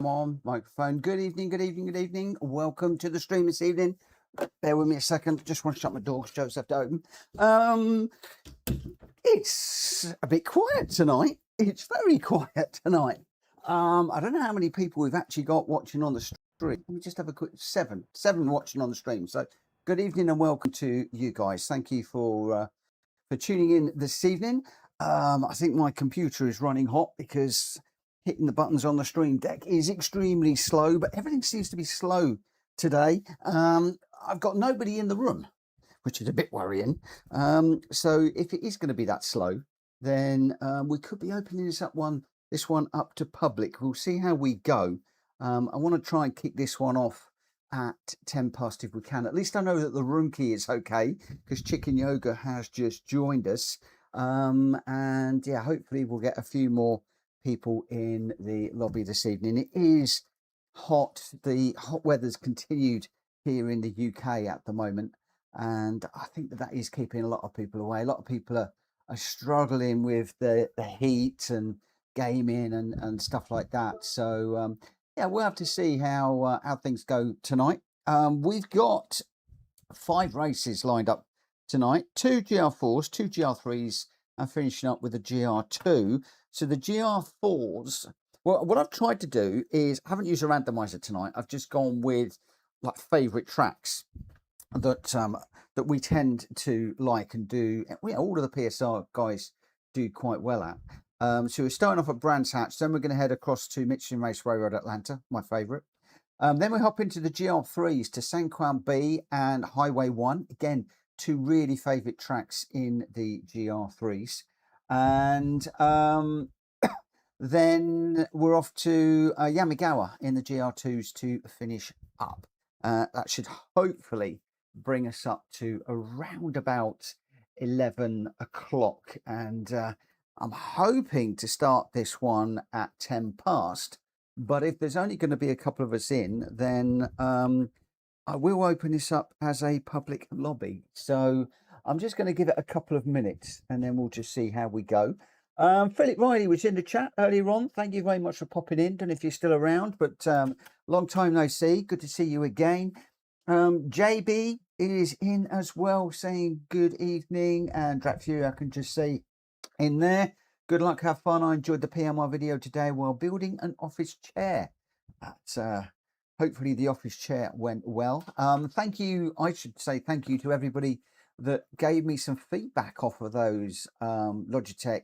on microphone. Good evening, good evening, good evening. Welcome to the stream this evening. Bear with me a second. Just want to shut my door because Joe's left it open. It's a bit quiet tonight. It's very quiet tonight. I don't know how many people we've actually got watching on the stream. Let me just have a quick seven watching on the stream. So good evening and welcome to you guys. Thank you for tuning in this evening. I think my computer is running hot because hitting the buttons on the stream deck is extremely slow, but everything seems to be slow today. I've got nobody in the room, which is a bit worrying. So if it is going to be that slow, then we could be opening this one up to public. We'll see how we go. I want to try and kick this one off at 10 past if we can. At least I know that the room key is okay because Chicken Yoga has just joined us. And yeah, hopefully we'll get a few more people in the lobby this evening. It is hot. The hot weather's continued here in the UK at the moment, and I think that is keeping a lot of people away. A lot of people are struggling with the heat and gaming and stuff like that. So yeah, we'll have to see how things go tonight. We've got 5 races lined up tonight, 2 GR4s, 2 GR3s, and finishing up with a GR2. So the GR4s, well, what I've tried to do is I haven't used a randomizer tonight. I've just gone with like favourite tracks that we tend to like and do. All of the PSR guys do quite well at. So we're starting off at Brands Hatch, then we're going to head across to Michelin Raceway Road Atlanta, my favourite. Then we hop into the GR3s to San Juan B and Highway 1. Again, 2 really favourite tracks in the GR3s. And then we're off to Yamigawa in the GR2s to finish up. That should hopefully bring us up to around about 11 o'clock. And I'm hoping to start this one at 10 past. But if there's only going to be a couple of us in, then I will open this up as a public lobby. So I'm just going to give it a couple of minutes and then we'll just see how we go. Philip Riley was in the chat earlier on. Thank you very much for popping in. Don't know if you're still around, but long time no see. Good to see you again. JB is in as well, saying good evening. And Dratfu, I can just see in there. Good luck, have fun. I enjoyed the PMR video today while building an office chair. That's hopefully the office chair went well. Thank you. I should say thank you to everybody that gave me some feedback off of those PMR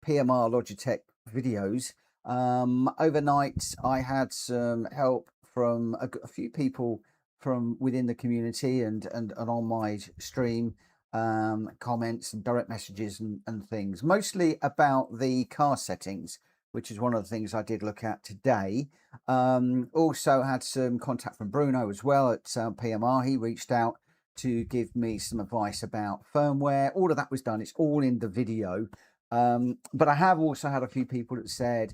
Logitech videos. Overnight, I had some help from a few people from within the community and on my stream, comments and direct messages and things, mostly about the car settings, which is one of the things I did look at today. Also had some contact from Bruno as well at PMR. He reached out to give me some advice about firmware. All of that was done. It's all in the video. But I have also had a few people that said,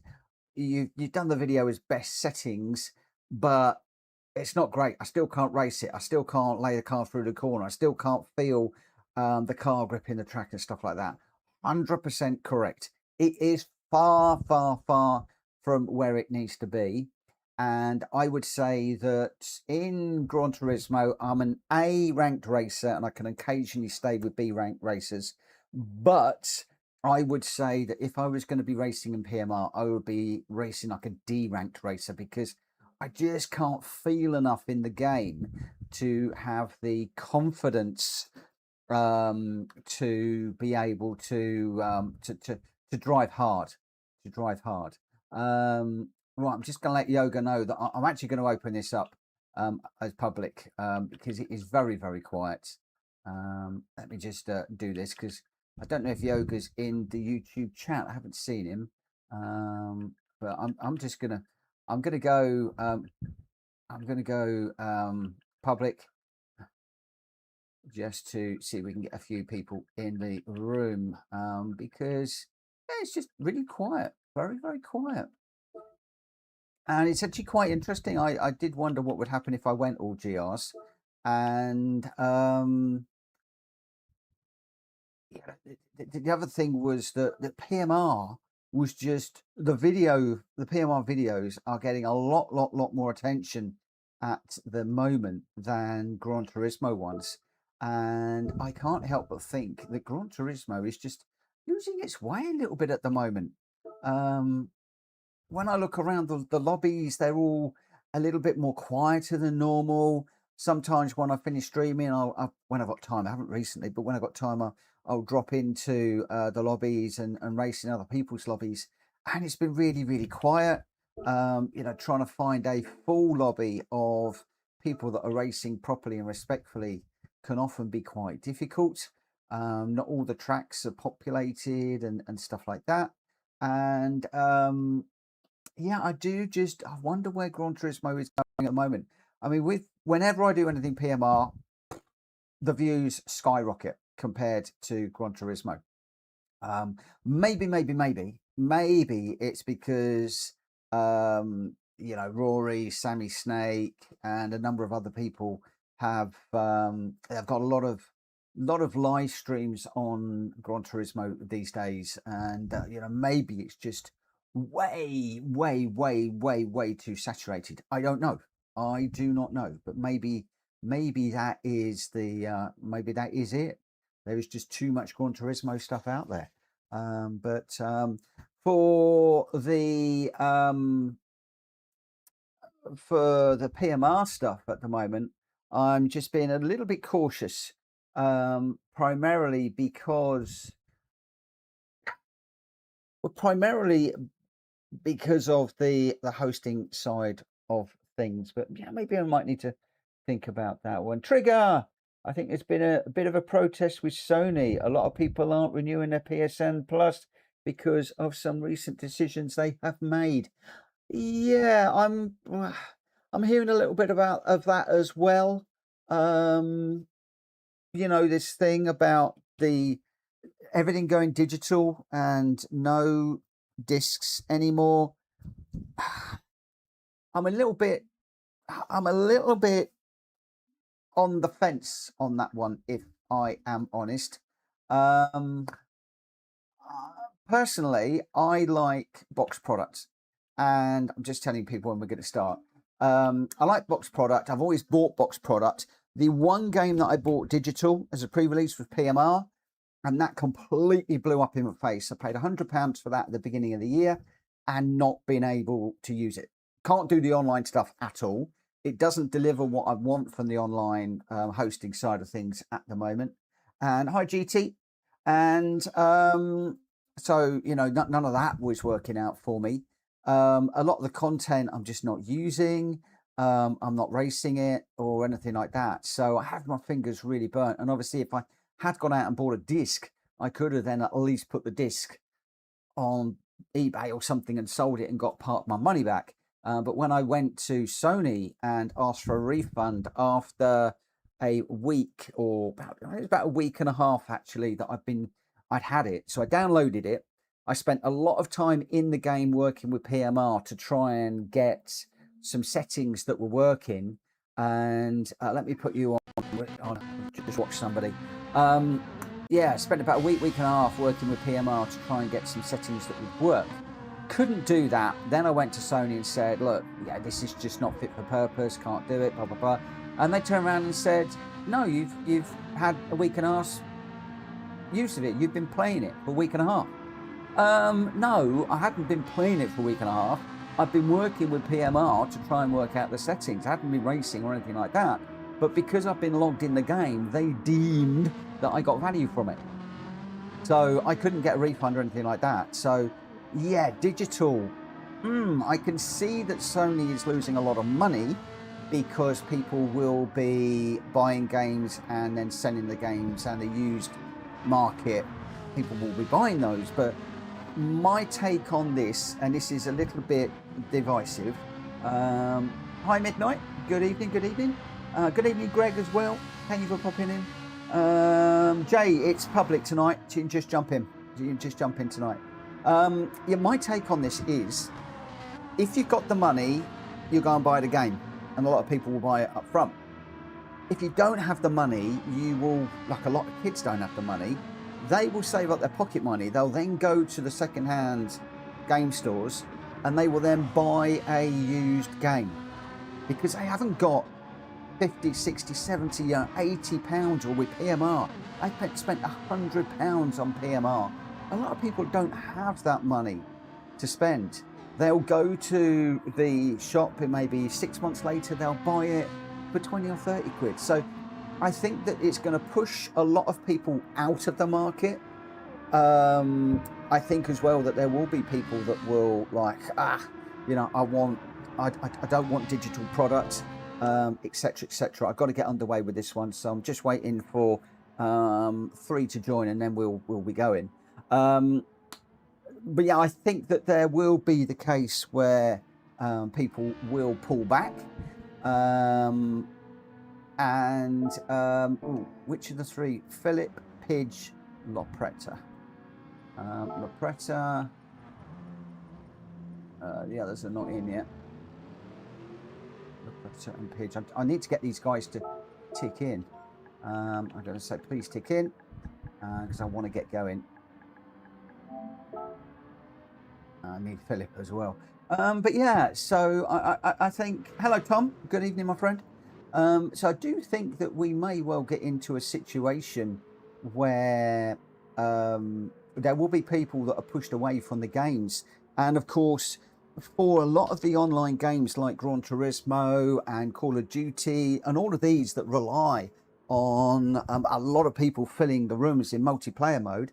you've done the video as best settings, but it's not great. I still can't race it. I still can't lay the car through the corner. I still can't feel the car grip in the track and stuff like that. 100% correct. It is far, far, far from where it needs to be. And I would say that in Gran Turismo, I'm an A ranked racer and I can occasionally stay with B ranked racers. But I would say that if I was going to be racing in PMR, I would be racing like a D ranked racer because I just can't feel enough in the game to have the confidence to be able to drive hard. Right, I'm just going to let Yoga know that I'm actually going to open this up as public because it is very, very quiet. Let me just do this because I don't know if Yoga's in the YouTube chat. I haven't seen him, but I'm going to go public just to see if we can get a few people in the room because yeah, it's just really quiet, very, very quiet. And it's actually quite interesting. I did wonder what would happen if I went all GRs. And yeah, the other thing was that PMR was just the PMR videos are getting a lot more attention at the moment than Gran Turismo ones. And I can't help but think that Gran Turismo is just losing its way a little bit at the moment. When I look around the lobbies, they're all a little bit more quieter than normal. Sometimes when I finish streaming, when I've got time, I haven't recently, but when I've got time, I'll drop into the lobbies and race in other people's lobbies. And it's been really quiet. Trying to find a full lobby of people that are racing properly and respectfully can often be quite difficult. Not all the tracks are populated and stuff like that. And yeah, I wonder where Gran Turismo is going at the moment. I mean, whenever I do anything PMR, the views skyrocket compared to Gran Turismo. Maybe it's because Rory, Sammy Snake, and a number of other people have they've got a lot of live streams on Gran Turismo these days, and maybe it's just way too saturated. I don't know. I do not know, but maybe that is maybe that is it. There is just too much Gran Turismo stuff out there. But for the PMR stuff at the moment, I'm just being a little bit cautious, primarily because of the hosting side of things. But yeah, maybe I might need to think about that one. Trigger, I think there's been a bit of a protest with Sony. A lot of people aren't renewing their PSN Plus because of some recent decisions they have made. Yeah, I'm hearing a little bit of that as well. This thing about everything going digital and no discs anymore. I'm a little bit on the fence on that one, if I am honest. Personally, I like box products, and I'm just telling people when we're going to start. I like box product. I've always bought box product. The one game that I bought digital as a pre-release was PMR, and that completely blew up in my face. I paid £100 for that at the beginning of the year and not been able to use it. Can't do the online stuff at all. It doesn't deliver what I want from the online hosting side of things at the moment. And hi, GT. And so, none of that was working out for me. A lot of the content I'm just not using. I'm not racing it or anything like that. So I have my fingers really burnt. And obviously, if I had gone out and bought a disc, I could have then at least put the disc on eBay or something and sold it and got part of my money back. But when I went to Sony and asked for a refund after a week, or it was about a week and a half actually that I'd had it. So I downloaded it. I spent a lot of time in the game working with PMR to try and get some settings that were working. And let me put you on just watch somebody. Yeah, I spent about a week and a half working with PMR to try and get some settings that would work. Couldn't do that. Then I went to Sony and said, look, yeah, this is just not fit for purpose, can't do it, blah, blah, blah. And they turned around and said, no, you've had a week and a half use of it. You've been playing it for a week and a half. No, I hadn't been playing it for a week and a half. I've been working with PMR to try and work out the settings. I hadn't been racing or anything like that. But because I've been logged in the game, they deemed that I got value from it. So I couldn't get a refund or anything like that. So yeah, digital. I can see that Sony is losing a lot of money because people will be buying games and then selling the games, and the used market, people will be buying those. But my take on this, and this is a little bit divisive. Hi, Midnight. Good evening. Good evening, Greg, as well. Thank you for popping in. Jay, it's public tonight. You can just jump in. You can just jump in tonight. Yeah, my take on this is, if you've got the money, you go and buy the game, and a lot of people will buy it up front. If you don't have the money, you will, like a lot of kids don't have the money, they will save up their pocket money. They'll then go to the second-hand game stores, and they will then buy a used game because they haven't got 50, 60, 70, 80 pounds, or with PMR. They spent £100 on PMR. A lot of people don't have that money to spend. They'll go to the shop, and maybe 6 months later, they'll buy it for 20 or 30 quid. So I think that it's going to push a lot of people out of the market. I think as well that there will be people that will like, you know, I don't want digital products, etc., etc. I've got to get underway with this one, so I'm just waiting for 3 to join, and then we'll be going. But yeah, I think that there will be the case where people will pull back. Which of the 3? Philip, Pidge, Lopretta. Lopretta. The others are not in yet. Lopretta and Pidge. I need to get these guys to tick in. I'm going to say please tick in because I want to get going. I need Philip as well. But yeah, so I think, hello Tom, good evening my friend. So I do think that we may well get into a situation where there will be people that are pushed away from the games. And of course, for a lot of the online games like Gran Turismo and Call of Duty and all of these that rely on a lot of people filling the rooms in multiplayer mode,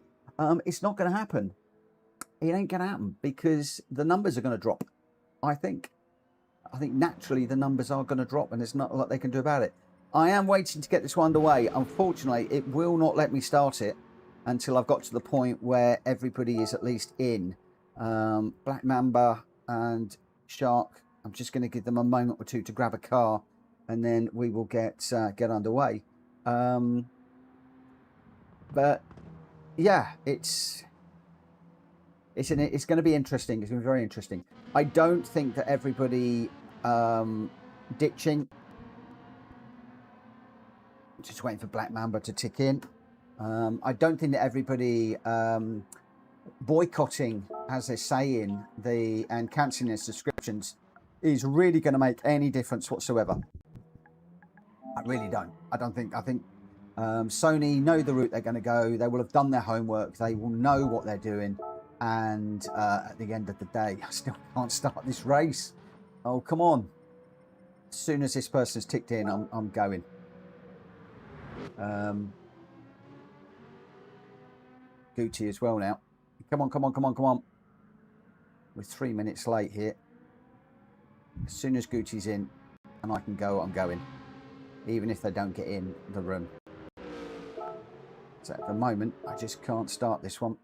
it's not going to happen. It ain't going to happen because the numbers are going to drop. I think naturally the numbers are going to drop, and there's not a lot they can do about it. I am waiting to get this one underway. Unfortunately, it will not let me start it until I've got to the point where everybody is at least in. Black Mamba and Shark, I'm just going to give them a moment or two to grab a car, and then we will get underway. But yeah, it's going to be interesting. It's going to be very interesting. I don't think that everybody ditching. Just waiting for Black Mamba to tick in. I don't think that everybody boycotting, as they say in and cancelling their subscriptions is really going to make any difference whatsoever. I really don't. I think Sony know the route they're going to go. They will have done their homework. They will know what they're doing. And at the end of the day, I still can't start this race. Oh, come on. As soon as this person's ticked in, I'm going. Gucci as well now. Come on, come on, come on, come on. We're 3 minutes late here. As soon as Gucci's in and I can go, I'm going. Even if they don't get in the room. So at the moment, I just can't start this one.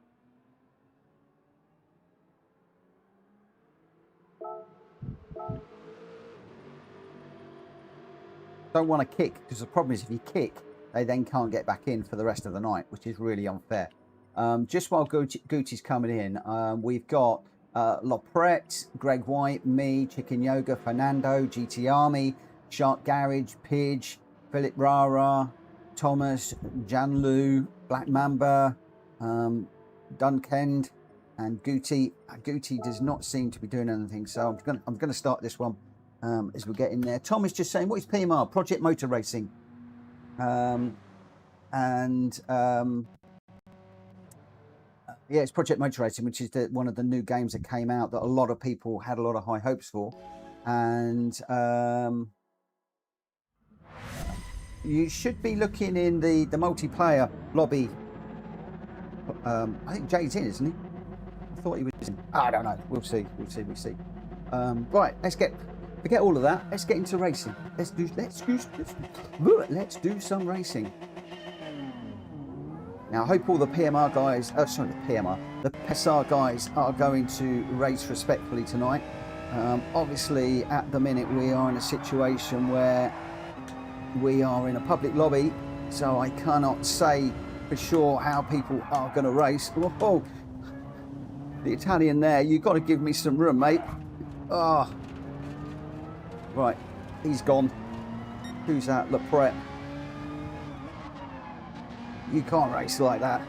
Don't want to kick, because the problem is if you kick, they then can't get back in for the rest of the night, which is really unfair. Just while Gucci's coming in, we've got Loprette, Greg White, me, Chicken Yoga, Fernando, GT Army, Shark Garage, Pidge, Philip Rara, Thomas, Janlu, Black Mamba, Dunkend, and Gucci. Gucci does not seem to be doing anything, so I'm gonna start this one as we get in there. Tom is just saying, what is PMR? Project Motor Racing. Yeah, it's Project Motor Racing, which is one of the new games that came out that a lot of people had a lot of high hopes for. And you should be looking in the multiplayer lobby. I think Jay's in, isn't he? I thought he was in. I don't know. We'll see. We'll see. We'll see. Right, forget all of that. Let's get into racing. Let's do some racing. Now, I hope all the PMR guys, the PSR guys are going to race respectfully tonight. Obviously, at the minute, we are in a situation where we are in a public lobby, so I cannot say for sure how people are going to race. Oh, the Italian there, you've got to give me some room, mate. Oh, right, he's gone. Who's that? Loprette. You can't race like that.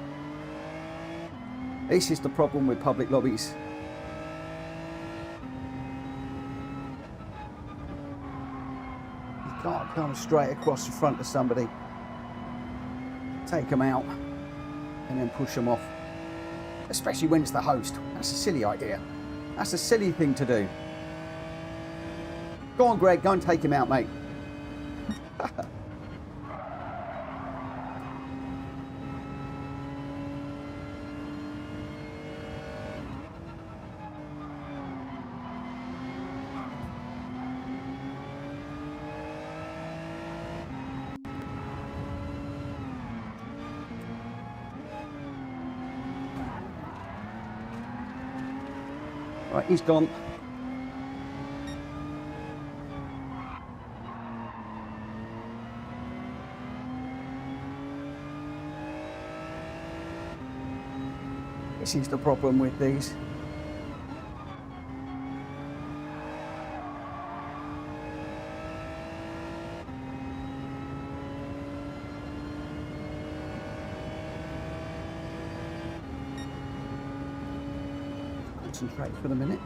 This is the problem with public lobbies. Can't come straight across the front of somebody, take them out, and then push them off. Especially when it's the host. That's a silly idea. That's a silly thing to do. Go on, Greg, go and take him out, mate. Right, he's gone. This is the problem with these. Concentrate for the minute.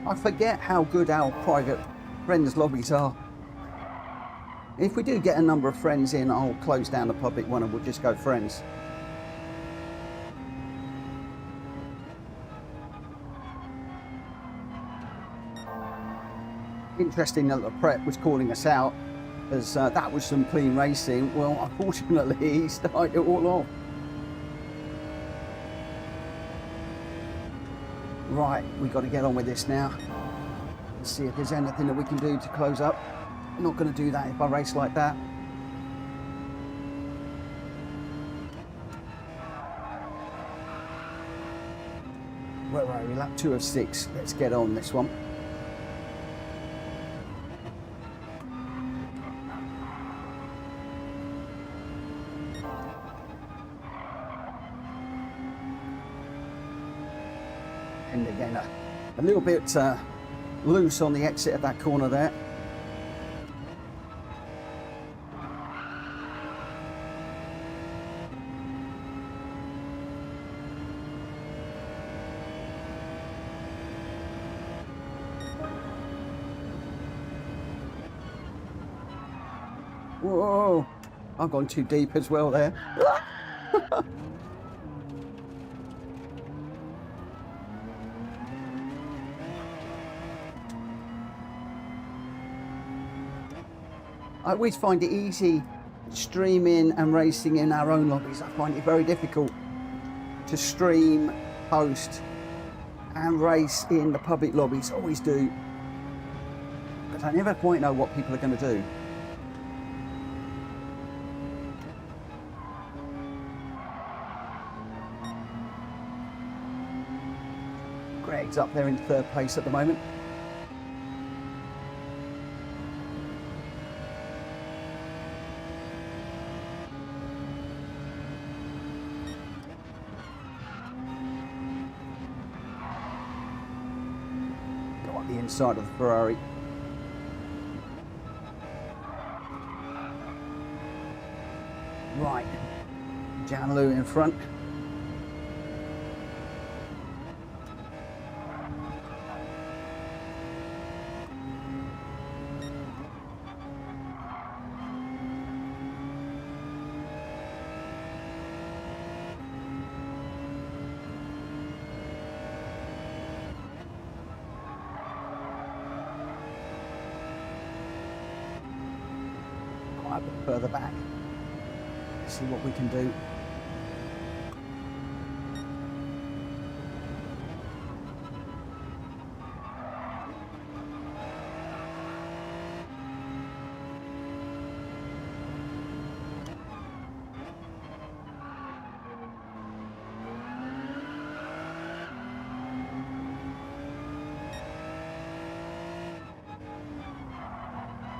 I forget how good our private friends lobbies are. If we do get a number of friends in, I'll close down the public one and we'll just go friends. Interesting that the prep was calling us out, as that was some clean racing. Well, unfortunately, he started it all off. Right, we've got to get on with this now. Let's see if there's anything that we can do to close up. I'm not going to do that if I race like that. Where are we? Lap 2 of 6. Let's get on this one. And again, a little bit loose on the exit of that corner there. Whoa, I've gone too deep as well there. I always find it easy streaming and racing in our own lobbies. I find it very difficult to stream, host and race in the public lobbies. Always do. But I never quite know what people are going to do. Greg's up there in 3rd place at the moment. The inside of the Ferrari. Right, Jan Lu in front. A bit further back. Let's see what we can do.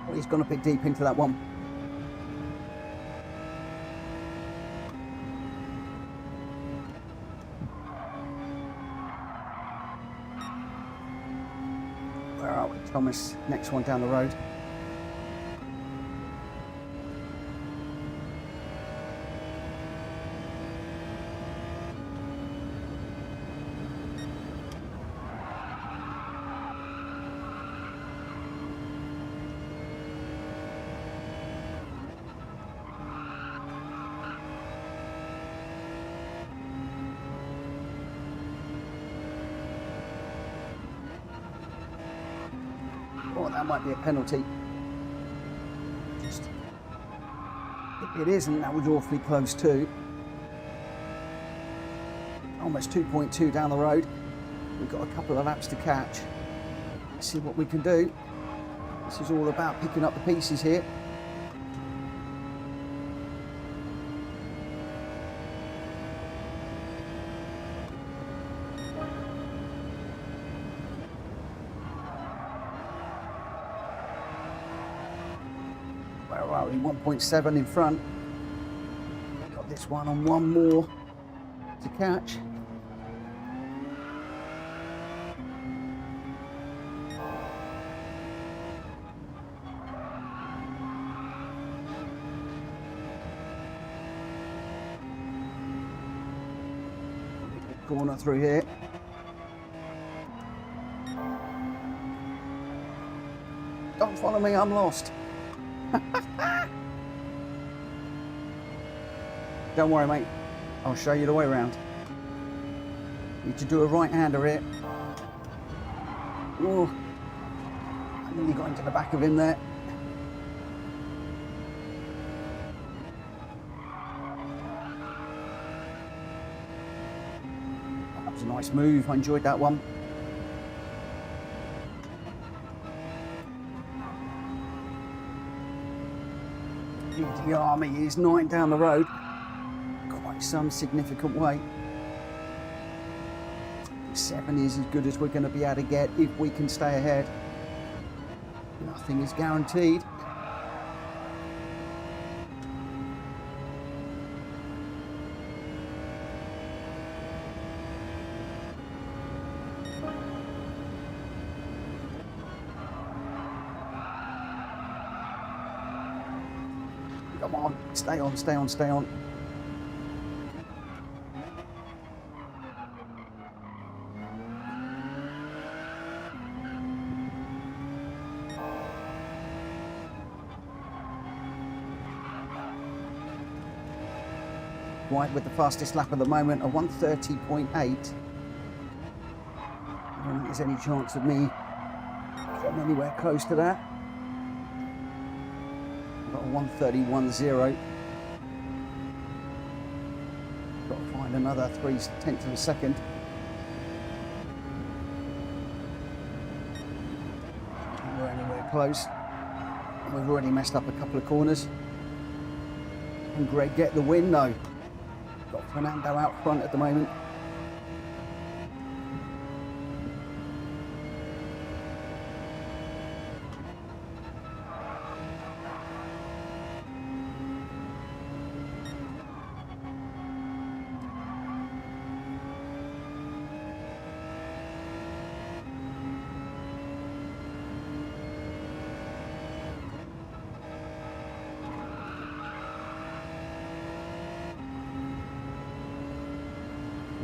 Well, he's gone a bit deep into that one. Thomas, next one down the road. Oh, that might be a penalty. Just, if it isn't, that was awfully close too. Almost 2.2 down the road. We've got a couple of laps to catch. Let's see what we can do. This is all about picking up the pieces here. Where are we? 1.7 in front. Got this one on one more to catch. Corner through here. Don't follow me, I'm lost. Don't worry, mate. I'll show you the way around. Need to do a right-hander here. Oh, I nearly got into the back of him there. That was a nice move. I enjoyed that one. The army is 9 down the road. Quite some significant way. 7 is as good as we're going to be able to get if we can stay ahead. Nothing is guaranteed. Come on, stay on, stay on, stay on. White with the fastest lap of the moment, a 1:30.8. I don't think there's any chance of me getting anywhere close to that. I've got a 1:31.0. Got to find another 0.3 of a second. We're anywhere close. We've already messed up a couple of corners. And Greg get the win though. Got Fernando out front at the moment.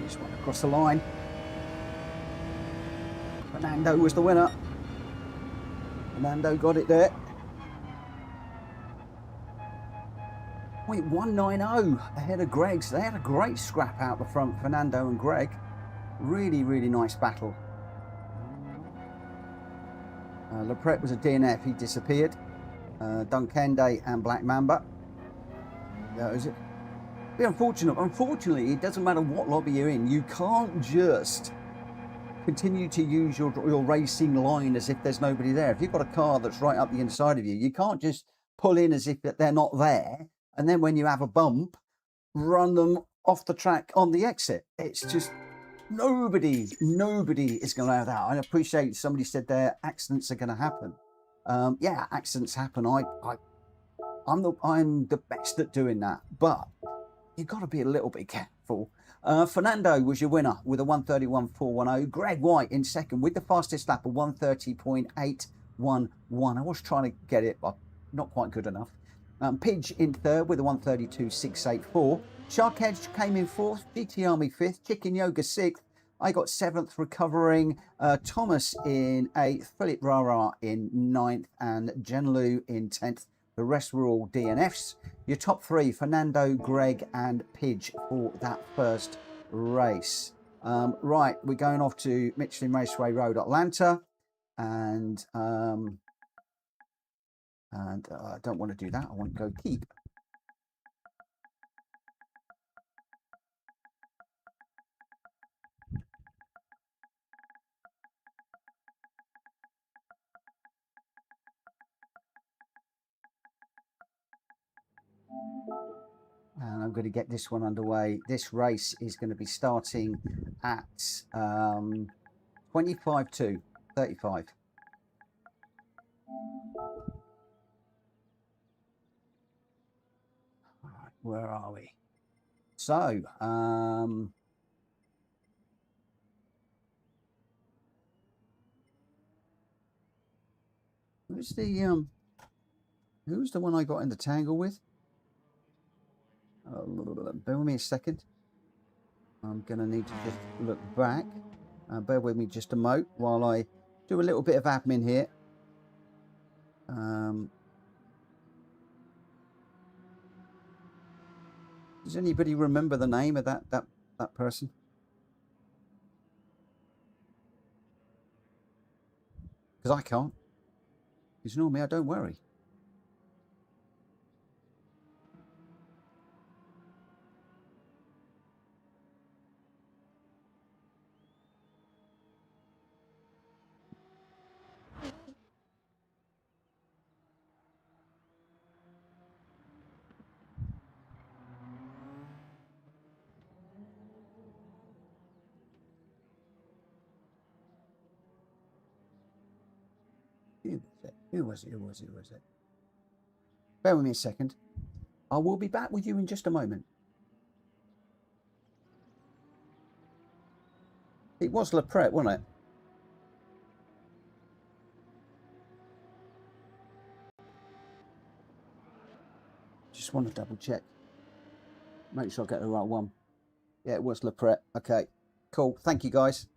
Just went across the line. Fernando was the winner. Fernando got it there. 190 ahead of Greg's. They had a great scrap out the front, Fernando and Greg. Really, really nice battle. Lepret was a DNF, he disappeared. Dunkende and Black Mamba. That was it. Be unfortunate. Unfortunately, it doesn't matter what lobby you're in. You can't just continue to use your racing line as if there's nobody there. If you've got a car that's right up the inside of you, you can't just pull in as if they're not there. And then when you have a bump, run them off the track on the exit. It's just nobody is going to allow that. I appreciate somebody said there accidents are going to happen. Yeah, accidents happen. I'm the best at doing that, but you've got to be a little bit careful. Fernando was your winner with a 1:31.410. Greg White in second with the fastest lap of 1:30.8. 1-1. I was trying to get it, but not quite good enough. Pidge in third with a 1:32.684. Shark Edge came in fourth. GT Army fifth. Chicken Yoga sixth. I got seventh, recovering. Thomas in eighth. Philip Rara in ninth, and Genlu in 10th. The rest were all DNFs. Your top three: Fernando, Greg, and Pidge for that first race. Right, we're going off to Michelin Raceway Road, Atlanta, and I don't want to do that. I want to go keep. And I'm going to get this one underway. This race is going to be starting at 25:35. All right, where are we? So, who's the one I got in the tangle with? Bear with me a second. I'm going to need to just look back. Bear with me just a moment while I do a little bit of admin here. Does anybody remember the name of that person? Because I can't. Because normally I don't worry. Who was it? Bear with me a second. I will be back with you in just a moment. It was Lepret, wasn't it? Just want to double check. Make sure I get the right one. Yeah, it was Lepret. Okay, cool. Thank you, guys.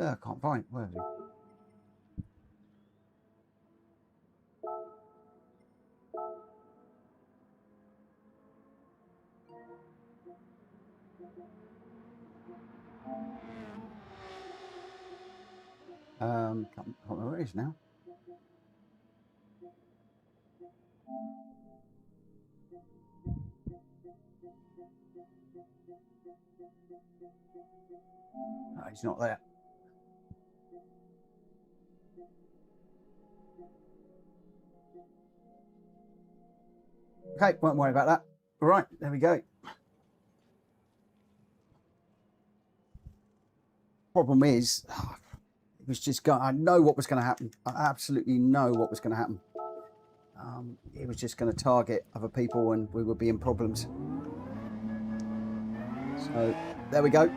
I can't find. Where is it? Can't remember where it is now. No, he's not there. Okay, won't worry about that. All right, there we go. Problem is, it was just going. I know what was going to happen. I absolutely know what was going to happen. It was just going to target other people, and we would be in problems. So there we go.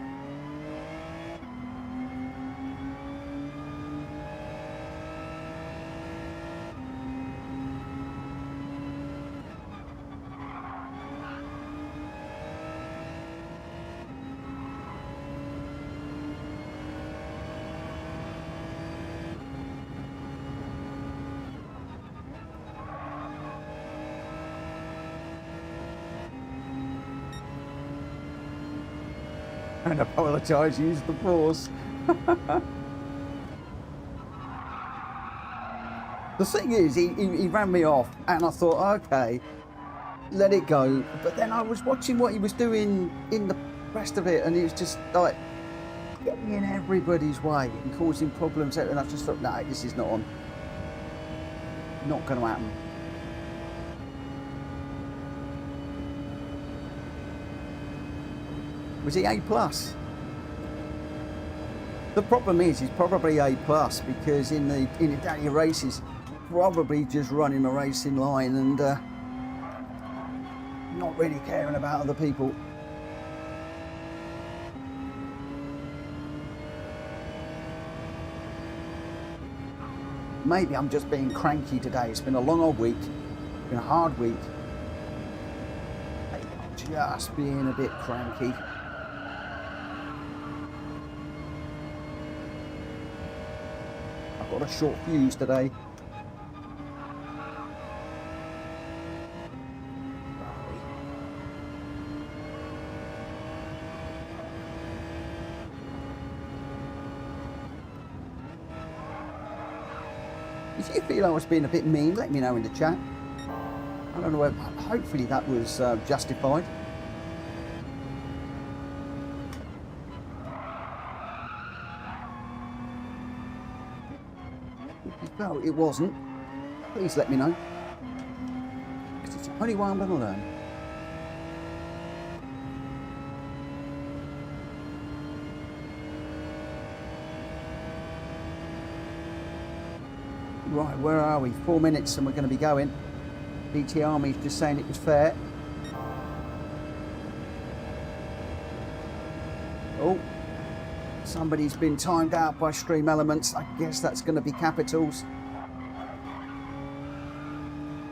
And apologise, use the force. The thing is, he ran me off, and I thought, okay, let it go. But then I was watching what he was doing in the rest of it, and it was just like getting in everybody's way and causing problems. And I just thought, no, this is not on. Not going to happen. Was he A+? The problem is he's probably A+, because in the daily races, probably just running a racing line and not really caring about other people. Maybe I'm just being cranky today. It's been a long old week. It's been a hard week. Maybe I'm just being a bit cranky. I've got a short fuse today. If you feel I was being a bit mean, let me know in the chat. I don't know, hopefully that was justified. If you felt it wasn't, please let me know. Because it's the only way I'm going to learn. Right, where are we? 4 minutes and we're going to be going. BT Army's just saying it was fair. Oh, somebody's been timed out by Stream Elements. I guess that's going to be Capitals.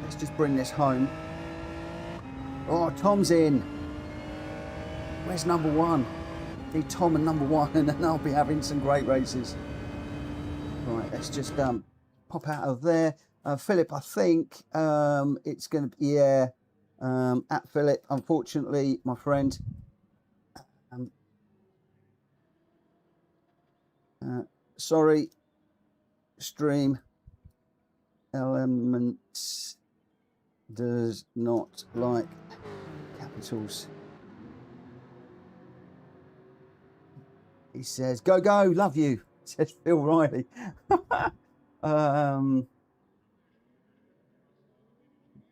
Let's just bring this home. Oh, Tom's in. Where's number one? Be Tom and number one, and then I'll be having some great races. Right, let's just pop out of there. Philip, I think it's going to be, yeah, at Philip, unfortunately, my friend. Sorry, Stream Elements does not like capitals. He says, go, go, love you, says Phil Riley.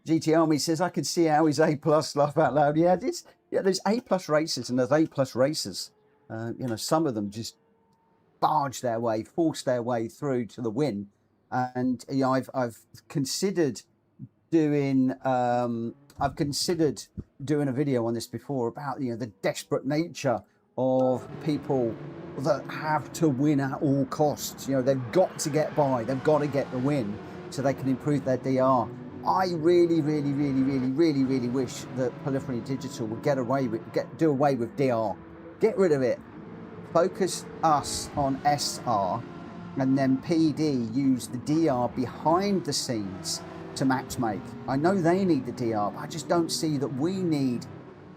GT Army says, I can see how he's A+, laugh out loud. Yeah, there's A+ races and there's A+ racers. You know, some of them just barge their way, force their way through to the win. And you know, I've considered doing a video on this before about, you know, the desperate nature of people that have to win at all costs. You know, they've got to get by, they've got to get the win so they can improve their DR. I really wish that Proliferate Digital would do away with DR. Get rid of it. Focus us on SR, and then PD use the DR behind the scenes to match make. I know they need the DR, but I just don't see that we need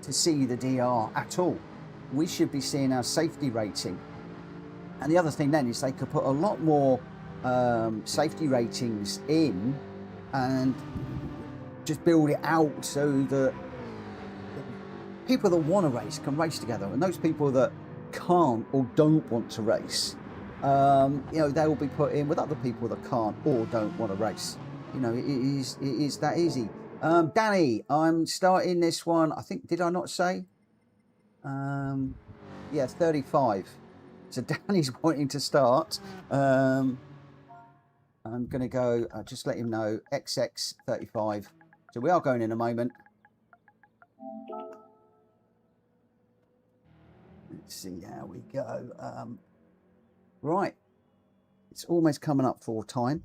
to see the DR at all. We should be seeing our safety rating. And the other thing then is they could put a lot more safety ratings in and just build it out so that people that want to race can race together, and those people that can't or don't want to race, you know, they will be put in with other people that can't or don't want to race. You know, it is that easy. Danny, I'm starting this one, I think, did I not say? Yeah, 35. So Danny's wanting to start. I'm going to go, just let him know, XX 35. So we are going in a moment. Let's see how we go. Right. It's almost coming up for time.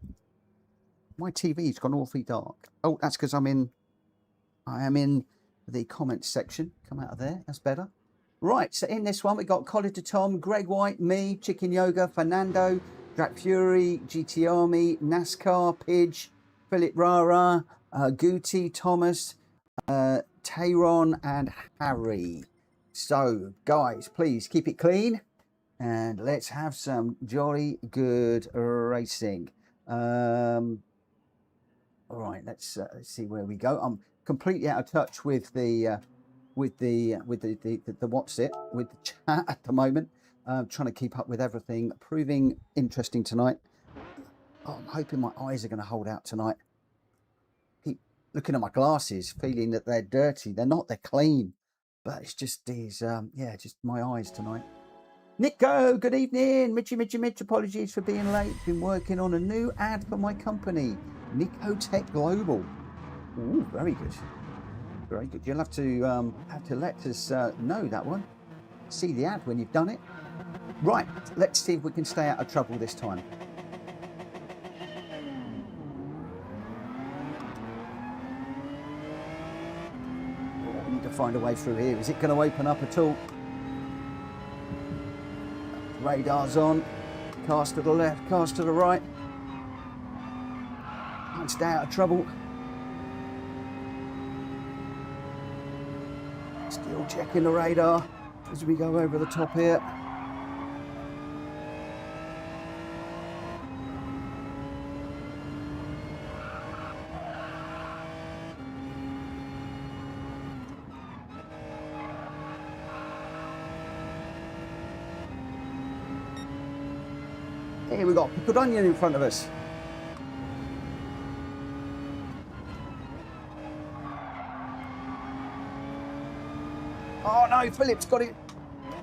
My TV's gone awfully dark. Oh, that's because I am in the comments section. Come out of there. That's better. Right. So in this one, we got Collar to Tom, Greg White, me, Chicken Yoga, Fernando, Drac Fury, GT Army, NASCAR, Pidge, Philip Rara, Guti, Thomas, Tayron, and Harry. So, guys, please keep it clean and let's have some jolly good racing. All right, let's see where we go. I'm completely out of touch with the what's it, with the chat at the moment. Trying to keep up with everything, proving interesting tonight. Oh, I'm hoping my eyes are going to hold out tonight. Keep looking at my glasses, feeling that they're dirty. They're not, they're clean. But it's just these, yeah, just my eyes tonight. Nico, good evening. Mitch, apologies for being late. Been working on a new ad for my company, Nico Tech Global. Ooh, very good. Very good. You'll have to let us know that one. See the ad when you've done it. Right, let's see if we can stay out of trouble this time. Oh, we need to find a way through here. Is it going to open up at all? Radar's on. Cars to the left, cars to the right. Can't stay out of trouble. Still checking the radar as we go over the top here. Here we got pickled onion in front of us. Oh no, Philip's got it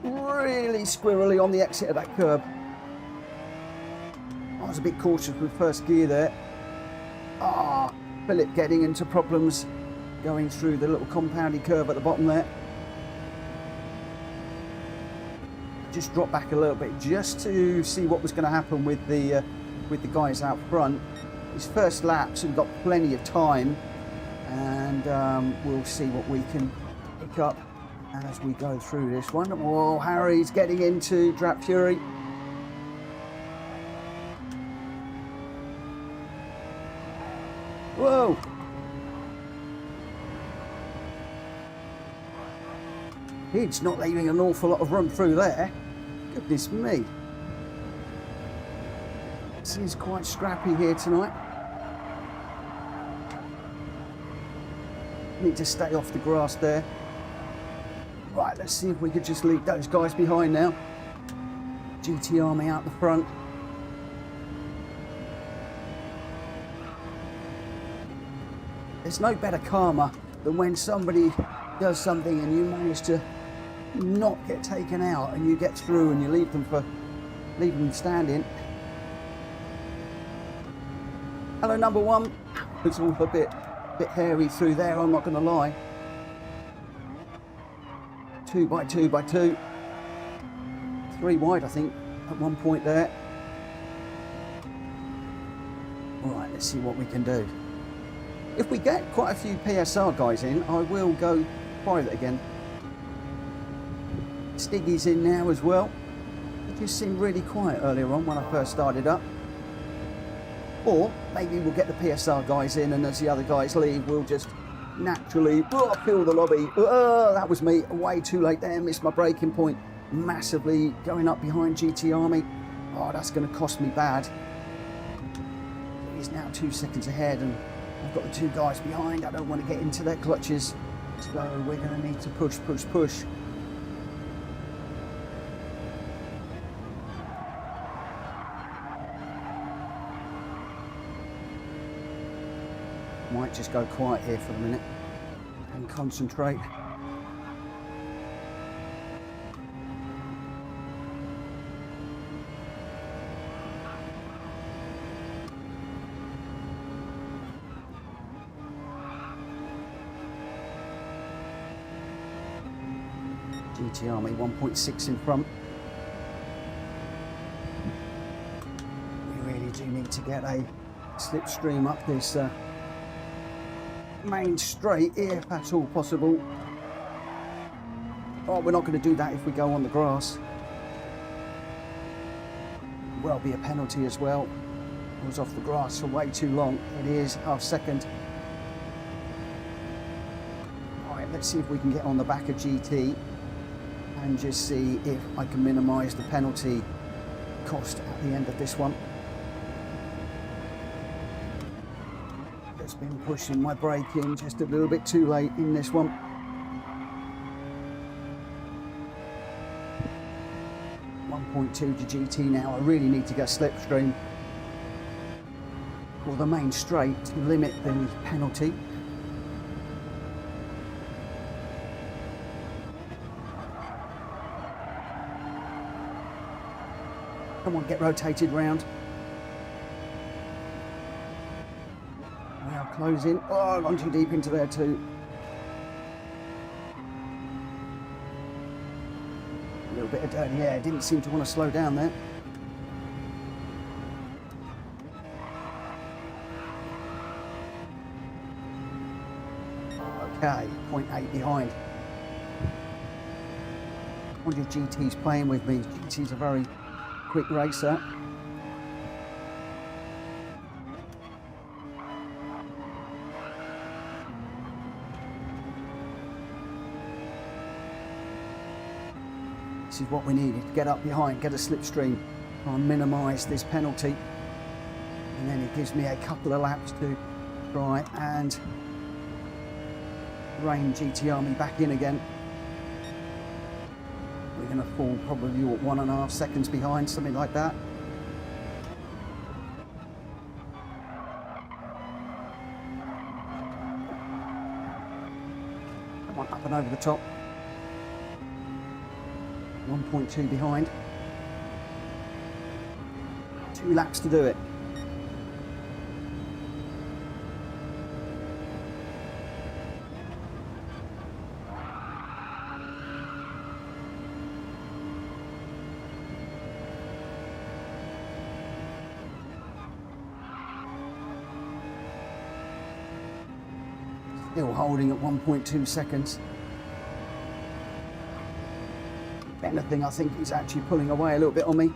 really squirrely on the exit of that curb. I was a bit cautious with first gear there. Ah, Philip getting into problems going through the little compounded curve at the bottom there. Just dropped back a little bit just to see what was going to happen with the guys out front. His first lap, so we've got plenty of time, and we'll see what we can pick up as we go through this one. Whoa, Harry's getting into Drap Fury. Whoa! He's not leaving an awful lot of room through there. Goodness me. Seems quite scrappy here tonight. Need to stay off the grass there. Right, let's see if we could just leave those guys behind now. GT Army out the front. There's no better karma than when somebody does something and you manage to not get taken out and you get through and you leave them standing. Hello, number one. It's all a bit hairy through there, I'm not going to lie. 2 by 2 by 2. 3 wide, I think, at one point there. Right, let's see what we can do. If we get quite a few PSR guys in, I will go private again. Stiggy's in now as well. It just seemed really quiet earlier on when I first started up. Or maybe we'll get the PSR guys in, and as the other guys leave, we'll just naturally fill the lobby. That was me, way too late there, missed my braking point massively, going up behind GT Army. Oh, that's going to cost me bad. He's now 2 seconds ahead, and I've got the 2 guys behind. I don't want to get into their clutches, so we're going to need to push. Might just go quiet here for a minute and concentrate. GT Army 1.6 in front. We really do need to get a slipstream up this main straight here if that's all possible. Oh, we're not going to do that if we go on the grass. Will be a penalty as well. I was off the grass for way too long. It is half second. Alright, let's see if we can get on the back of GT and just see if I can minimise the penalty cost at the end of this one. Let's Been pushing my brake in just a little bit too late in this one. .2 to GT now. I really need to get slipstream or the main straight to limit the penalty. Come on, get rotated round. We are closing. Oh, I've gone too deep into there too. A little bit of dirty air. Didn't seem to want to slow down there. Okay, 0.8 behind. I wonder if GT's playing with me. GT's a very quick racer. This is what we needed. Get up behind, get a slipstream, try and minimise this penalty. And then it gives me a couple of laps to try and rein GT Army back in again. We're going to fall probably 1.5 seconds behind, something like that. Come on, up and over the top. 1.2 behind. 2 laps to do it. Still holding at 1.2 seconds. If anything, I think he's actually pulling away a little bit on me.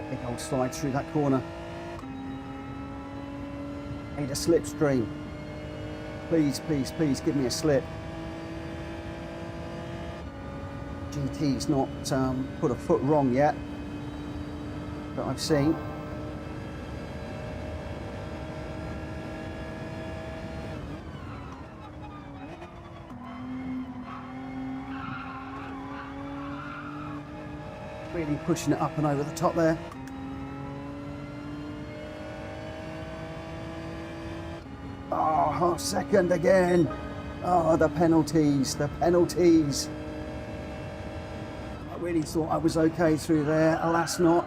Big old slide through that corner. Need a slipstream. Please, please, please give me a slip. GT's not put a foot wrong yet that I've seen. Really pushing it up and over the top there. Oh, half second again. Oh, the penalties, the penalties. I really thought I was okay through there. Alas not.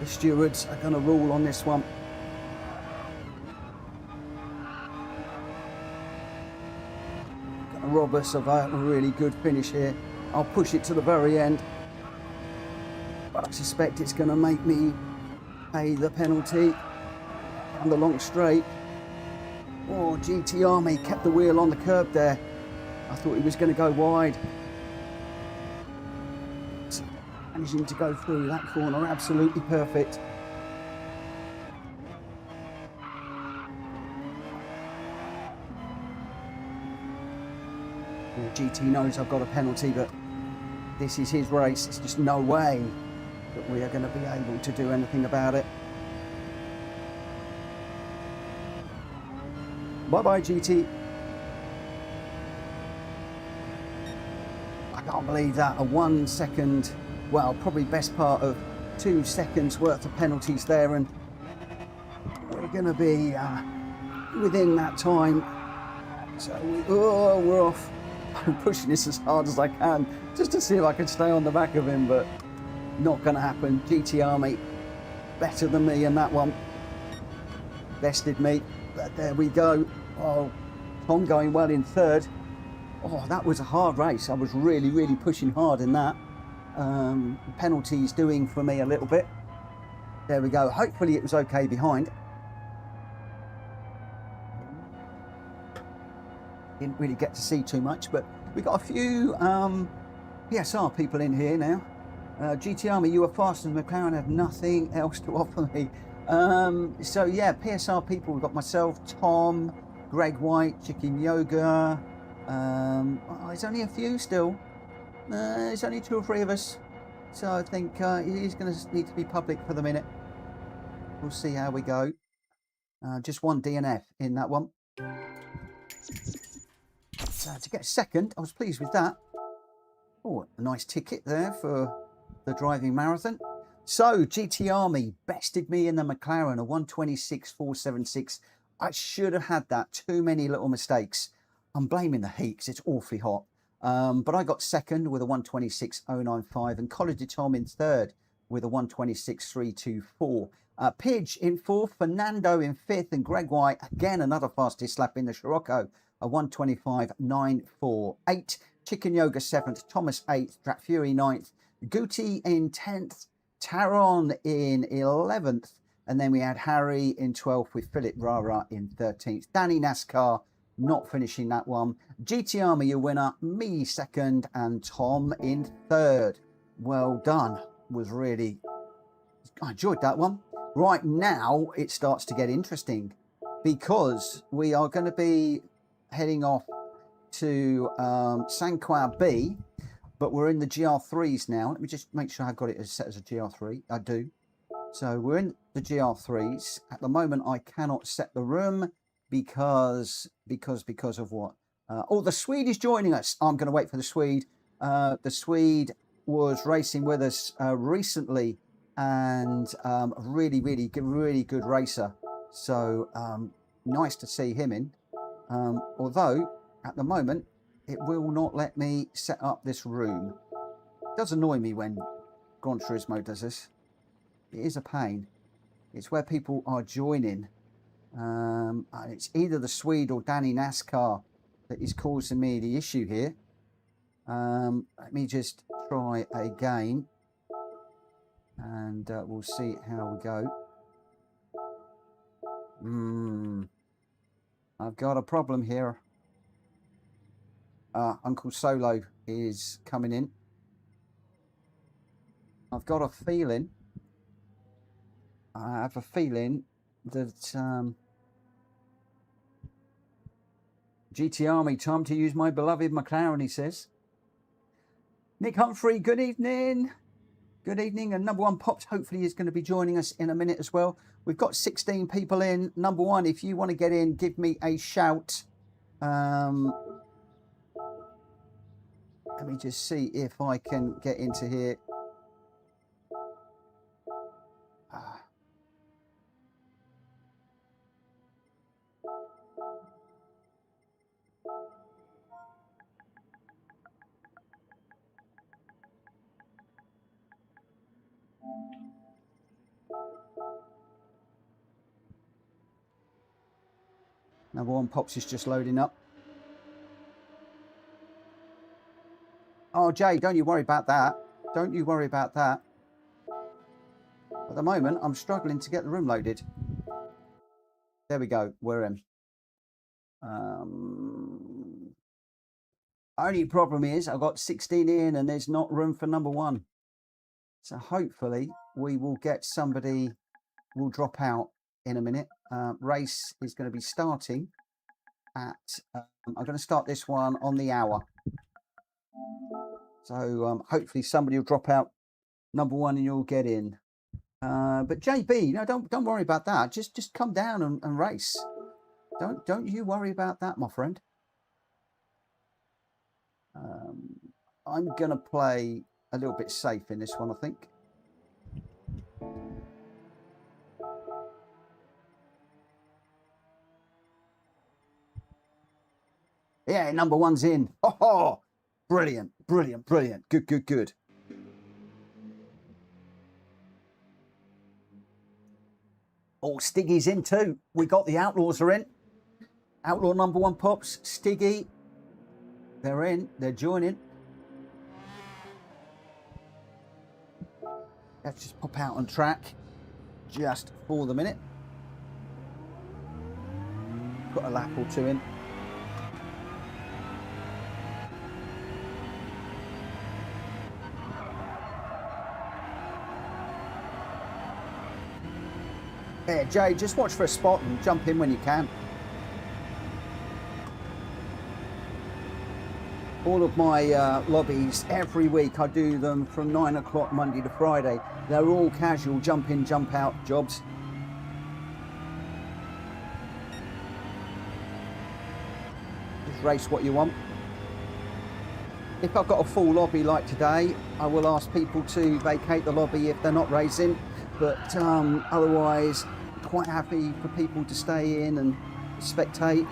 The stewards are going to rule on this one. Going to rob us of a really good finish here. I'll push it to the very end, but I suspect it's going to make me pay the penalty on the long straight. Oh, GT Army kept the wheel on the curb there. I thought he was going to go wide. Managing to go through that corner, absolutely perfect. Yeah, GT knows I've got a penalty, but this is his race. There's just no way that we are going to be able to do anything about it. Bye-bye, GT. I can't believe that. A 1 second, well, probably best part of 2 seconds worth of penalties there, and we're going to be within that time. So we're off. I'm pushing this as hard as I can just to see if I can stay on the back of him, but not going to happen. GT Army better than me in that one. Bested me, but there we go. Oh, Tom going well in third. Oh, that was a hard race. I was really, really pushing hard in that. Penalties doing for me a little bit. There we go. Hopefully it was okay behind. Didn't really get to see too much, but we got a few PSR people in here now. GT Army, you were faster than McLaren, had nothing else to offer me. So yeah, PSR people, we've got myself, Tom, Greg White, Chicken Yoga. There's only a few still. There's only 2 or 3 of us. So I think it is going to need to be public for the minute. We'll see how we go. Just 1 DNF in that one. So to get second, I was pleased with that. Oh, a nice ticket there for the driving marathon. So GT Army bested me in the McLaren, a 126.476. I should have had that. Too many little mistakes. I'm blaming the heat because it's awfully hot. But I got second with a 126.095 and College de Tom in third with a 126.324. Pidge in fourth, Fernando in fifth, and Greg White, again, another fastest lap in the Scirocco, a 125.948. Chicken Yoga 7th, Thomas 8th, Drat Fury 9th, Guti in 10th, Taron in 11th, and then we had Harry in 12th with Philip Rara in 13th. Danny NASCAR not finishing that one. GT Army, your winner, me second, and Tom in third. Well done. I enjoyed that one. Right now, it starts to get interesting because we are going to be heading off to Sanquao B, but we're in the GR3s now. Let me just make sure I've got it set as a GR3. I do. So we're in the GR3s. At the moment, I cannot set the room because of what? Oh, the Swede is joining us. I'm going to wait for the Swede. The Swede was racing with us recently and really good racer. So nice to see him in. Although at the moment it will not let me set up this room. It does annoy me when Gran Turismo does this. It is a pain. It's where people are joining. And it's either the Swede or Danny NASCAR that is causing me the issue here. Let me just try again. And we'll see how we go. I've got a problem here. Uncle Solo is coming in. I've got a feeling. I have a feeling that GT Army, time to use my beloved McLaren, he says. Nick Humphrey, good evening. Good evening. And number one Pops hopefully is going to be joining us in a minute as well. We've got 16 people in. Number one, if you want to get in, give me a shout. Let me just see if I can get into here. Number one Pops is just loading up. Oh, Jay, don't you worry about that. Don't you worry about that. At the moment, I'm struggling to get the room loaded. There we go. We're in. Only problem is I've got 16 in and there's not room for number one. So hopefully we will get somebody will drop out in a minute. Race is going to be starting at, I'm going to start this one on the hour. So hopefully somebody will drop out number one and you'll get in. But JB, no, don't worry about that. Just come down and race. Don't you worry about that, my friend. I'm going to play a little bit safe in this one, I think. Yeah, number one's in. Oh, brilliant, brilliant, brilliant. Good, good, good. Oh, Stiggy's in too. We got the Outlaws are in. Outlaw number one Pops, Stiggy. They're in. They're joining. Let's just pop out on track just for the minute. Got a lap or two in. Yeah, Jay, just watch for a spot and jump in when you can. All of my lobbies, every week I do them from 9 o'clock Monday to Friday. They're all casual, jump in, jump out jobs. Just race what you want. If I've got a full lobby like today, I will ask people to vacate the lobby if they're not racing. But otherwise, quite happy for people to stay in and spectate,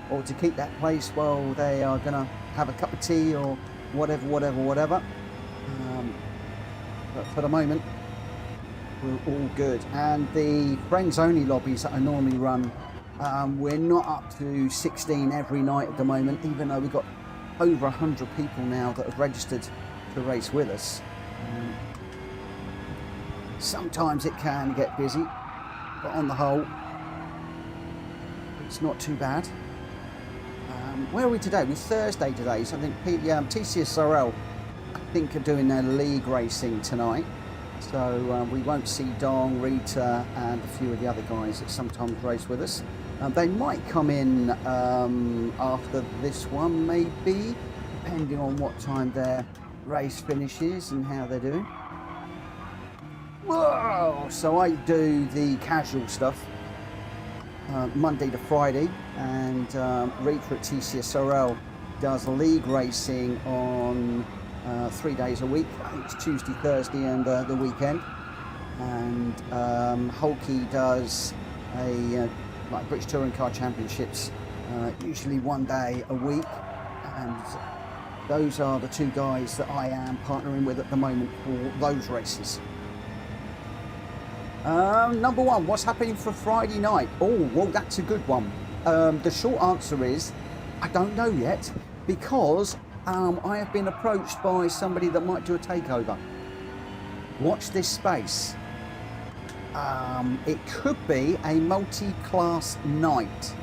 or to keep that place while they are going to have a cup of tea or whatever. But for the moment, we're all good. And the friends only lobbies that I normally run, we're not up to 16 every night at the moment, even though we've got over 100 people now that have registered to race with us. Sometimes it can get busy, but on the whole, it's not too bad. Where are we today? We're Thursday today, so I think TCSRL, I think, are doing their league racing tonight. So we won't see Dong, Rita, and a few of the other guys that sometimes race with us. They might come in after this one, maybe, depending on what time their race finishes and how they're doing. Whoa! So I do the casual stuff Monday to Friday, and Rita at TCSRL does league racing on 3 days a week. I think it's Tuesday, Thursday, and the weekend. And Hulky does a like British Touring Car Championships, usually 1 day a week, and those are the two guys that I am partnering with at the moment for those races. Number one, what's happening for Friday night? Oh, well, that's a good one. The short answer is, I don't know yet, because I have been approached by somebody that might do a takeover. Watch this space. It could be a multi-class night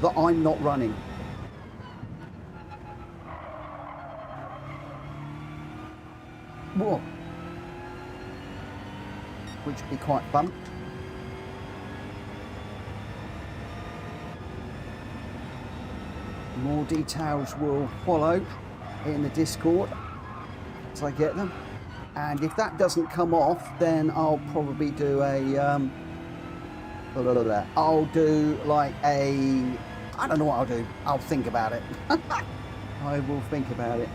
that I'm not running. Whoa. Which would be quite fun. More details will follow in the Discord as I get them. And if that doesn't come off, then I'll probably do I'll do like a, I don't know what I'll do. I'll think about it. I will think about it.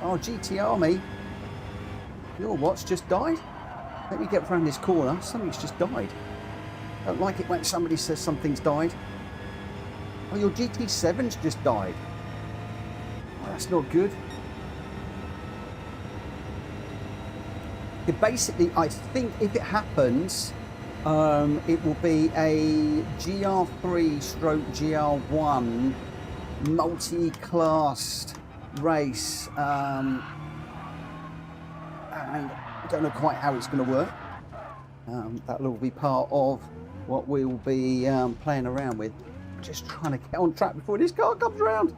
Oh, GT Army, your watch just died? Let me get around this corner. Something's just died. Don't like it when somebody says something's died. Oh, your GT7's just died. Oh, that's not good. Basically, I think if it happens, it will be a GR3 stroke GR1 multi-classed race, and I don't know quite how it's going to work. That will be part of what we'll be playing around with. Just trying to get on track before this car comes around.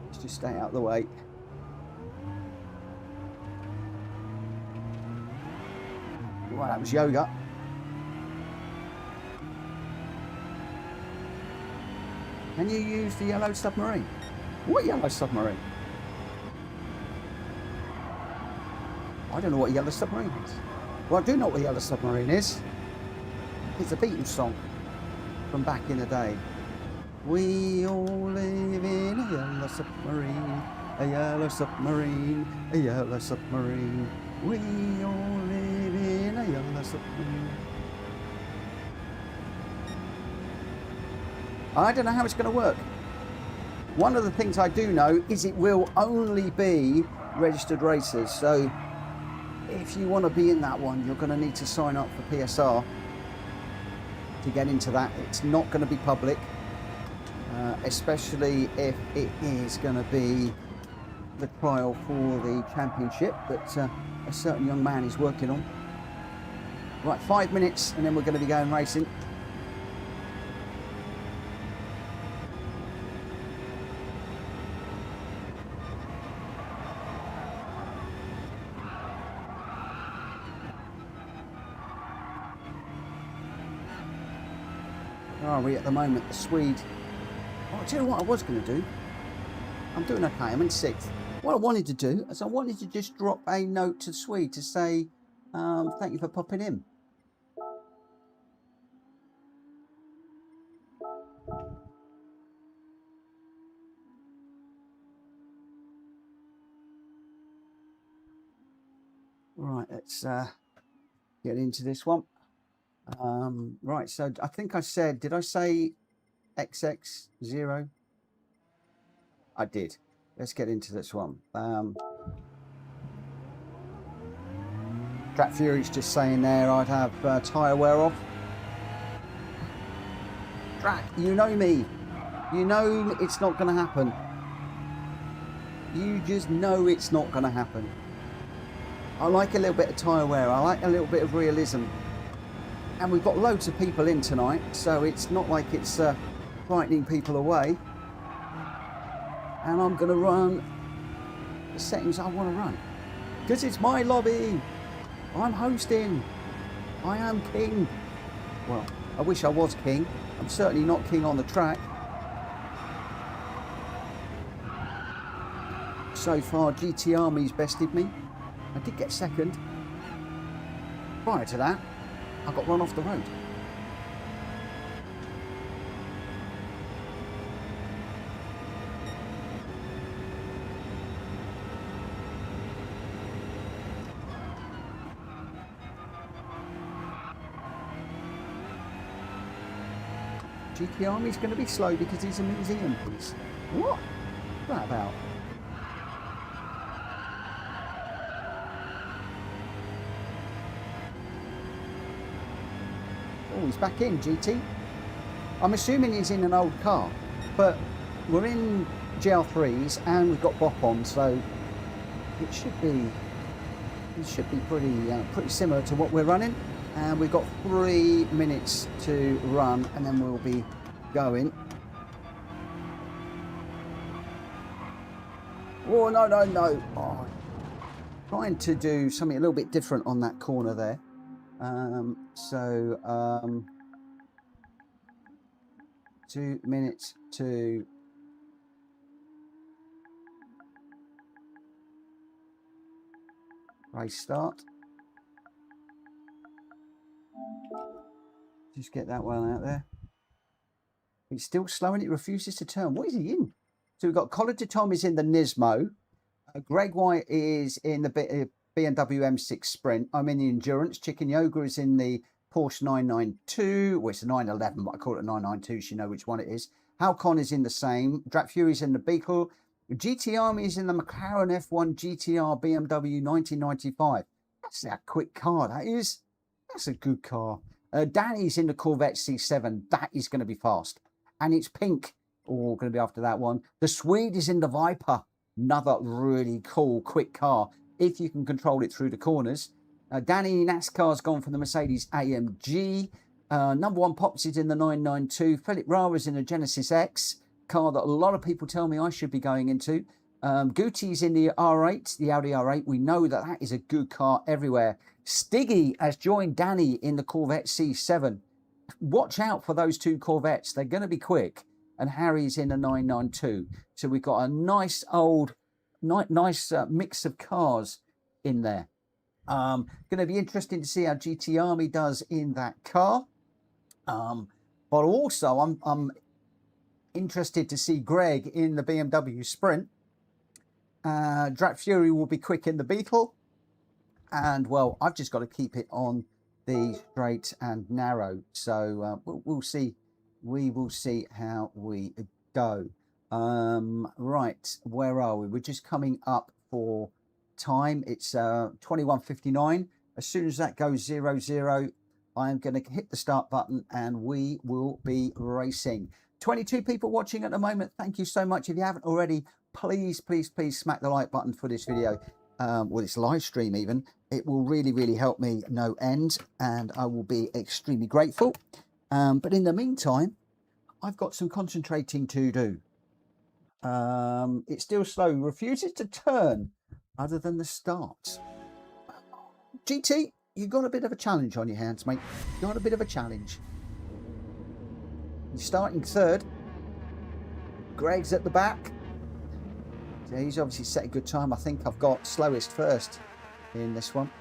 Let's just stay out of the way. Well, that was yoga. Can you use the yellow submarine? What yellow submarine? I don't know what yellow submarine is. Well, I do know what yellow submarine is. It's a Beatles song from back in the day. We all live in a yellow submarine, a yellow submarine, a yellow submarine. We all live in a yellow submarine. I don't know how it's going to work. One of the things I do know is it will only be registered racers. So if you want to be in that one, you're going to need to sign up for PSR to get into that. It's not going to be public, especially if it is going to be the trial for the championship that a certain young man is working on. Right, 5 minutes and then we're going to be going racing. Where are we at the moment? The Swede. Oh, I'll tell you what I was going to do. I'm doing okay. I'm in 6th. What I wanted to do is I wanted to just drop a note to the Swede to say thank you for popping in. Right, let's get into this one. Right, so I think I said, did I say XX0? I did. Let's get into this one. Track Fury's just saying there I'd have tyre wear off. Track, you know me. You know it's not going to happen. You just know it's not going to happen. I like a little bit of tyre wear. I like a little bit of realism. And we've got loads of people in tonight, so it's not like it's frightening people away. And I'm going to run the settings I want to run. Because it's my lobby. I'm hosting. I am king. Well, I wish I was king. I'm certainly not king on the track. So far, GT Army's bested me. I did get 2nd. Prior to that, I got run off the road. GT Army's going to be slow because he's a museum piece. What? What's that about? Oh, he's back in, GT. I'm assuming he's in an old car, but we're in GL3s and we've got BOP on, so it should be pretty similar to what we're running. And we've got 3 minutes to run and then we'll be going. Oh, no, no, no. Oh, trying to do something a little bit different on that corner there. 2 minutes to race start. Just get that one out there. He's still slow and it refuses to turn. What is he in? So we've got Colin de Tom is in the Nismo. Gr.x is in the BMW M6 Sprint. I'm in the Endurance. Chicken Yoga is in the Porsche 992. Well, it's a 911, but I call it a 992 so you know which one it is. Halcon is in the same. Track Fury's in the Beetle. GT Army is in the McLaren F1 GTR BMW 1995. That's a quick car, that is. That's a good car. Danny's in the Corvette C7. That is going to be fast. And it's pink. Oh, going to be after that one. The Swede is in the Viper. Another really cool, quick car, if you can control it through the corners. Danny NASCAR's gone for the Mercedes AMG. Number 1 Pops is in the 992. Philip Rara's in the Genesis X, car that a lot of people tell me I should be going into. Guti's in the R8, the Audi R8. We know that that is a good car everywhere. Stiggy has joined Danny in the Corvette C7. Watch out for those 2 Corvettes. They're going to be quick. And Harry's in a 992. So we've got a nice mix of cars in there. Going to be interesting to see how GT Army does in that car. But also I'm interested to see Greg in the BMW Sprint. Track Fury will be quick in the Beetle. And, well, I've just got to keep it on the straight and narrow. So we'll see. We will see how we go. Right, where are we? We're just coming up for time. It's 21:59. As soon as that goes 00, I am going to hit the start button and we will be racing. 22 people watching at the moment. Thank you so much. If you haven't already, please, please, please smack the like button for this video. or this live stream even, it will really help me no end, and I will be extremely grateful. But in the meantime, I've got some concentrating to do. It's still slow, refuses to turn other than the start. GT, you've got a bit of a challenge on your hands, mate. You've got a bit of a challenge. You're starting third. Greg's at the back. So he's obviously set a good time. I think I've got slowest first in this one.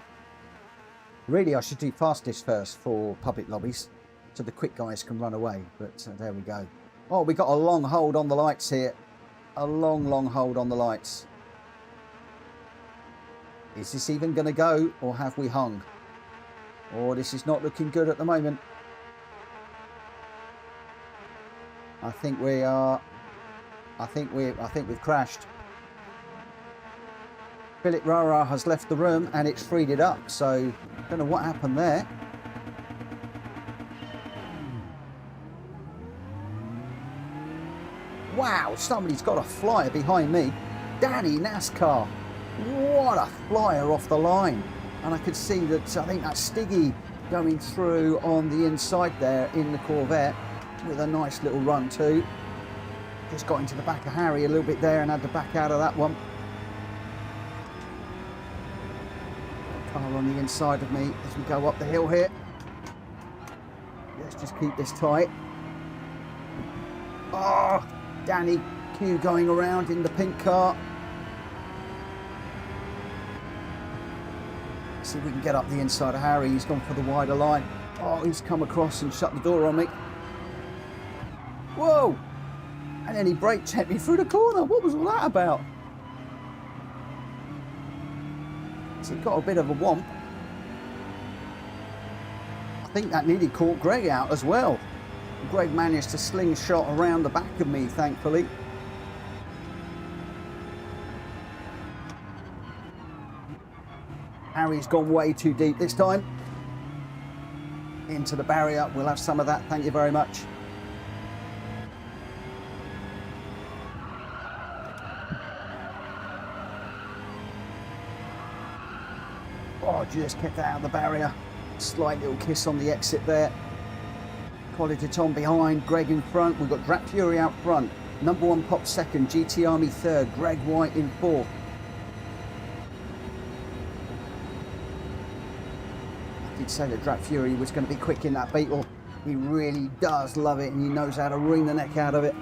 Really, I should do fastest first for public lobbies, so the quick guys can run away. But there we go. Oh, we got a long hold on the lights here. A long hold on the lights. Is this even going to go, or have we hung? Oh, this is not looking good at the moment. I think we are. I think we've crashed. Philip Rara has left the room and it's freed it up. So I don't know what happened there. Wow, somebody's got a flyer behind me. Danny NASCAR. What a flyer off the line. And I could see that, I think that's Stiggy going through on the inside there in the Corvette with a nice little run too. Just got into the back of Harry a little bit there and had to back out of that one. Car on the inside of me as we go up the hill here. Let's just keep this tight. Oh, Danny Q going around in the pink car. See if we can get up the inside of Harry. He's gone for the wider line. Oh, he's come across and shut the door on me. Whoa! And then he brake checked me through the corner. What was all that about? So he got a bit of a womp. I think that nearly caught Greg out as well. Greg managed to slingshot around the back of me, thankfully. Harry's gone way too deep this time. Into the barrier. We'll have some of that. Thank you very much. Oh, just kept that out of the barrier. Slight little kiss on the exit there. Quality Tom behind, Greg in front. We've got Drat Fury out front. Number one Pop second, GT Army third, Greg White in fourth. I did say that Drat Fury was going to be quick in that Beetle. He really does love it and he knows how to wring the neck out of it.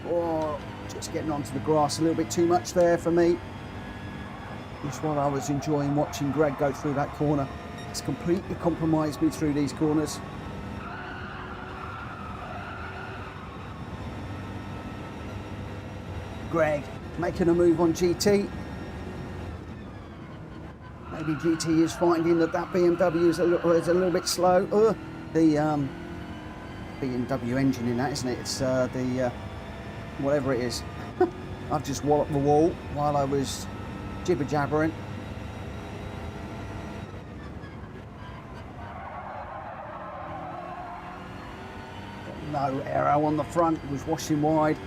Oh, just getting onto the grass a little bit too much there for me. Just while I was enjoying watching Greg go through that corner. It's completely compromised me through these corners. Greg making a move on GT. Maybe GT is finding that BMW is a little bit slow. The BMW engine in that, isn't it? It's the whatever it is. I've just walloped the wall while I was jibber jabbering. No aero on the front, it was washing wide.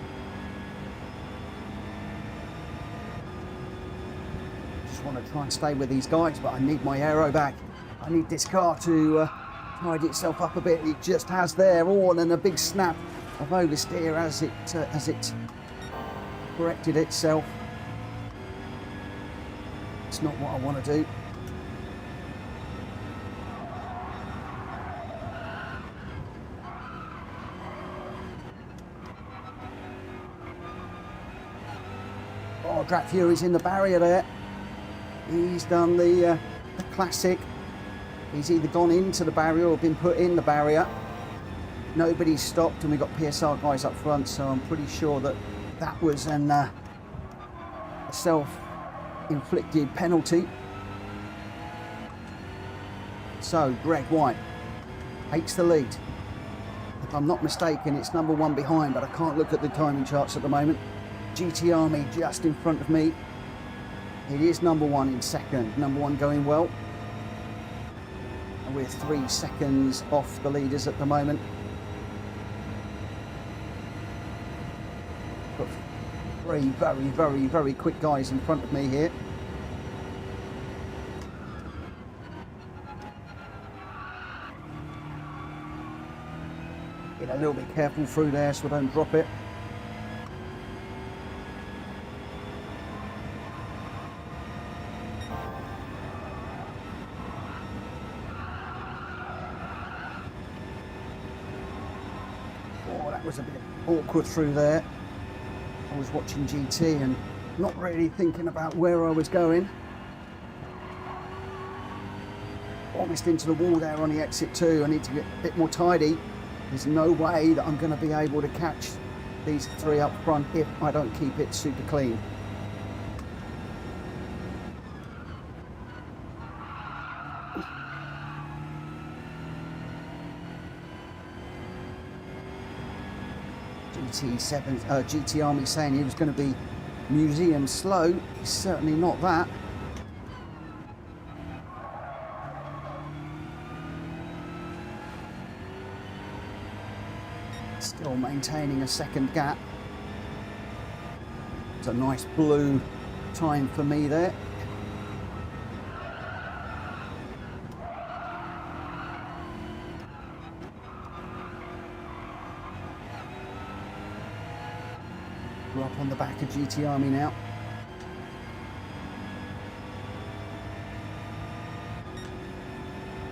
Just want to try and stay with these guys, but I need my aero back. I need this car to tidy itself up a bit. It just has there, oh, and then a big snap of oversteer as it corrected itself. It's not what I want to do. Oh, Drat Fury's in the barrier there. He's done the classic. He's either gone into the barrier or been put in the barrier. Nobody's stopped and we've got PSR guys up front, so I'm pretty sure that that was a self-inflicted penalty. So Greg White takes the lead. If I'm not mistaken, it's number one behind, but I can't look at the timing charts at the moment. GT Army just in front of me. It is number one in second. Number one going well. And we're 3 seconds off the leaders at the moment. But Three very quick guys in front of me here. Get a little bit careful through there so I don't drop it. Oh, that was a bit awkward through there. I was watching GT and not really thinking about where I was going. Almost into the wall there on the exit too. I need to get a bit more tidy. There's no way that I'm going to be able to catch these three up front if I don't keep it super clean. GT Army saying he was going to be museum slow. He's certainly not that. Still maintaining a second gap. It's a nice blue time for me there. We're up on the back of GT Army now.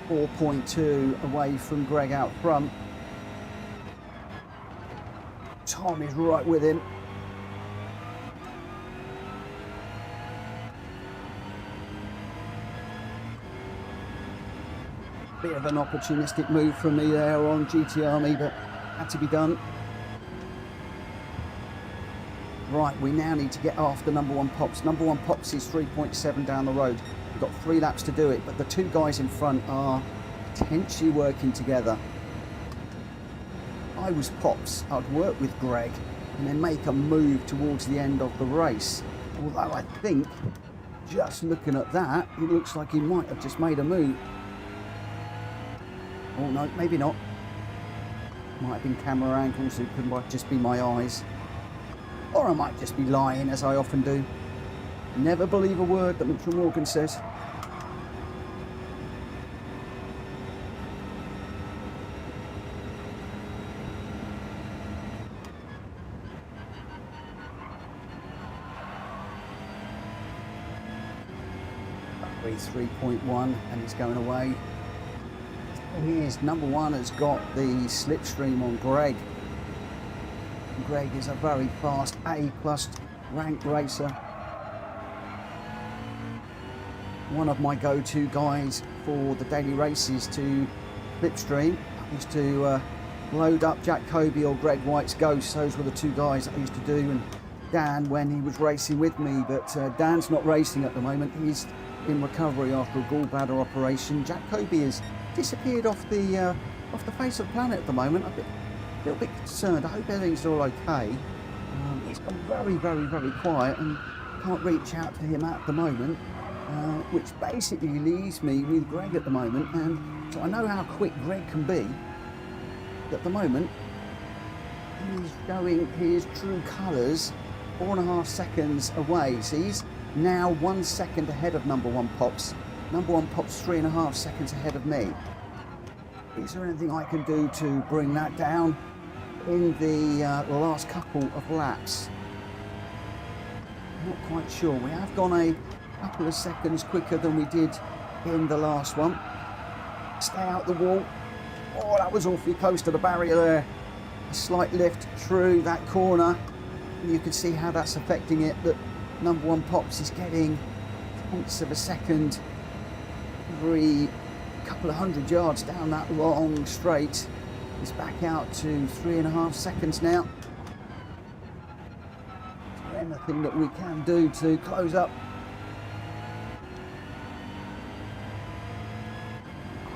.2 away from Greg out front. Tom is right with him. Bit of an opportunistic move from me there on GT Army, but had to be done. Right, we now need to get after number one Pops. Number one Pops is 3.7 down the road. We've got 3 laps to do it, but the 2 guys in front are potentially working together. If I was Pops, I'd work with Greg and then make a move towards the end of the race. Although I think, just looking at that, it looks like he might have just made a move. Oh no, maybe not. Might have been camera angles, it might just be my eyes. Or I might just be lying, as I often do. Never believe a word that Mitchell Morgan says. Battery 3.1 and he's going away. Here's number one has got the slipstream on Greg. Greg is a very fast A+ ranked racer. One of my go-to guys for the daily races to slipstream. I used to load up Jack Kobe or Greg White's Ghost. Those were the 2 guys I used to do, and Dan when he was racing with me, but Dan's not racing at the moment. He's in recovery after a gallbladder operation. Jack Kobe has disappeared off the face of the planet at the moment. A little bit concerned. I hope everything's all okay. He's gone very quiet and can't reach out to him at the moment, which basically leaves me with Greg at the moment. And so I know how quick Greg can be. At the moment, he's showing his true colours 4.5 seconds away. So he's now 1 second ahead of number one Pops. Number one Pops 3.5 seconds ahead of me. Is there anything I can do to bring that down in the last couple of laps? Not quite sure. We have gone a couple of seconds quicker than we did in the last one. Stay out the wall. Oh, that was awfully close to the barrier there. A slight lift through that corner. You can see how that's affecting it, but number one Pops is getting 0.1 of a second every couple of 100 yards down that long straight. He's back out to 3.5 seconds now. Is there anything that we can do to close up?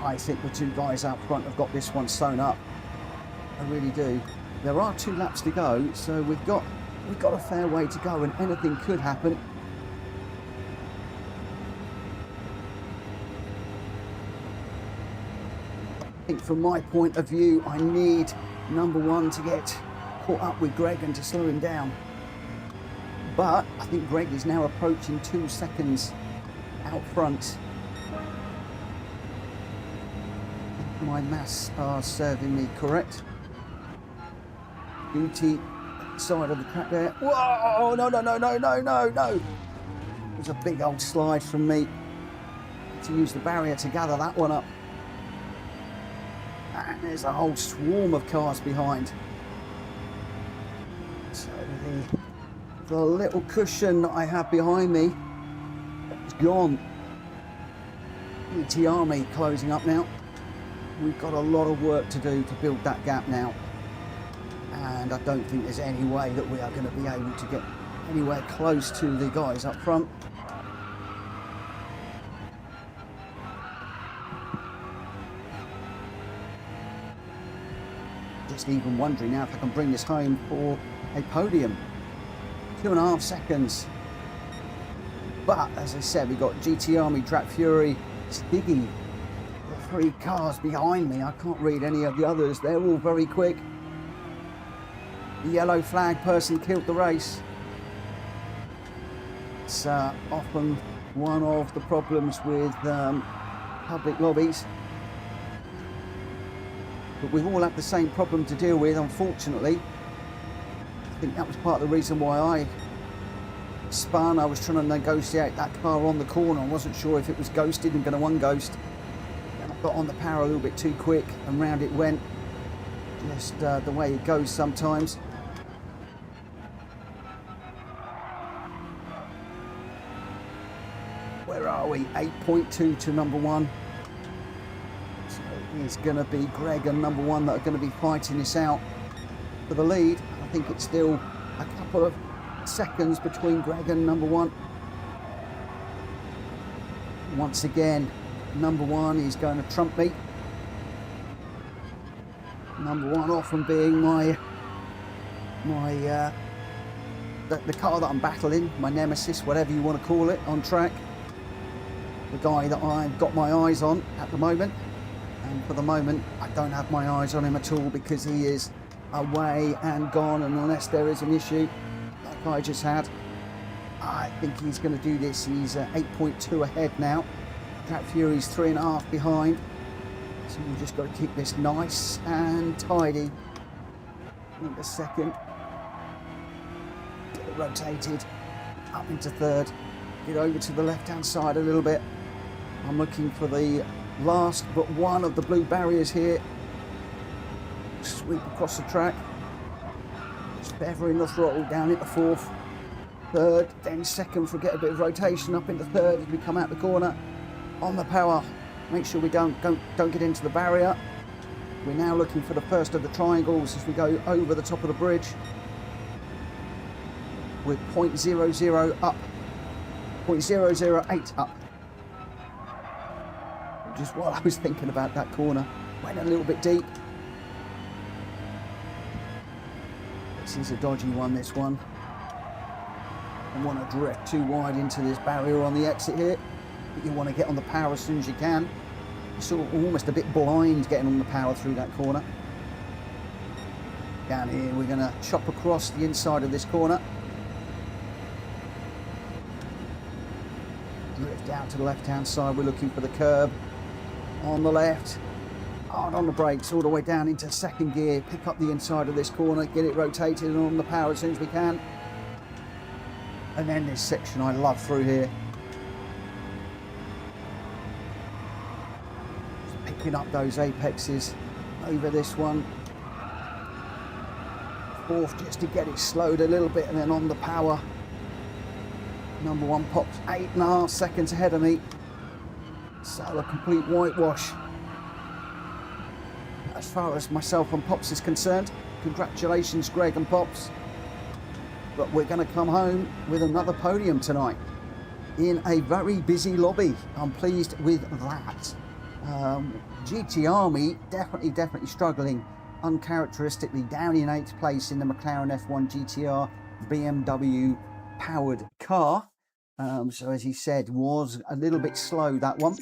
I think the 2 guys out front have got this one sewn up. I really do. There are 2 laps to go, so we've got a fair way to go, and anything could happen. I think from my point of view, I need number one to get caught up with Greg and to slow him down. But I think Greg is now approaching 2 seconds out front. My maths are serving me correct. Beauty side of the track there. Whoa! No, no, no, no, no, no, no. It was a big old slide from me. To use the barrier to gather that one up. And there's a whole swarm of cars behind. So the little cushion that I have behind me is gone. ET Army closing up now. We've got a lot of work to do to build that gap now. And I don't think there's any way that we are going to be able to get anywhere close to the guys up front. Just even wondering now if I can bring this home for a podium. 2.5 seconds. But as I said, we've got GT Army, Drat Fury, Stiggy, the 3 cars behind me. I can't read any of the others. They're all very quick. The yellow flag person killed the race. It's often one of the problems with public lobbies. But we've all had the same problem to deal with, unfortunately. I think that was part of the reason why I spun. I was trying to negotiate that car on the corner. I wasn't sure if it was ghosted and going to un-ghost. And I got on the power a little bit too quick and round it went. Just the way it goes sometimes. Where are we? 8.2 to number 1. So it's going to be Greg and number 1 that are going to be fighting this out for the lead. I think it's still a couple of seconds between Greg and number 1. Once again, number 1 is going to trump me. Number 1 often being the car that I'm battling, my nemesis, whatever you want to call it, on track. The guy that I've got my eyes on at the moment. And for the moment, I don't have my eyes on him at all because he is away and gone. And unless there is an issue, like I just had, I think he's going to do this. He's 8.2 ahead now. Drat Fury's 3.5 behind. So we've just got to keep this nice and tidy. In a second. Get it rotated up into 3rd. Get over to the left-hand side a little bit. I'm looking for the last but one of the blue barriers here. Sweep across the track. Just feathering the throttle down into 4th. 3rd, then 2nd for get a bit of rotation up into 3rd as we come out the corner. On the power. Make sure we don't get into the barrier. We're now looking for the first of the triangles as we go over the top of the bridge. With 0.00 up. 0.008 up. Just while I was thinking about that corner, went a little bit deep. This is a dodgy one, this one. I want to drift too wide into this barrier on the exit here. But you want to get on the power as soon as you can. You're sort of almost a bit blind getting on the power through that corner. Down here, we're going to chop across the inside of this corner. Drift down to the left-hand side. We're looking for the curb. On the left, hard on the brakes, all the way down into 2nd gear. Pick up the inside of this corner, get it rotated and on the power as soon as we can. And then this section I love through here. Just picking up those apexes over this one. 4th just to get it slowed a little bit and then on the power. Number 1 pops 8.5 seconds ahead of me. So a complete whitewash. As far as myself and Pops is concerned, congratulations Greg and Pops. But we're going to come home with another podium tonight in a very busy lobby. I'm pleased with that. GT Army definitely struggling uncharacteristically, down in 8th place in the McLaren F1 GTR BMW powered car. So as he said, was a little bit slow, that one.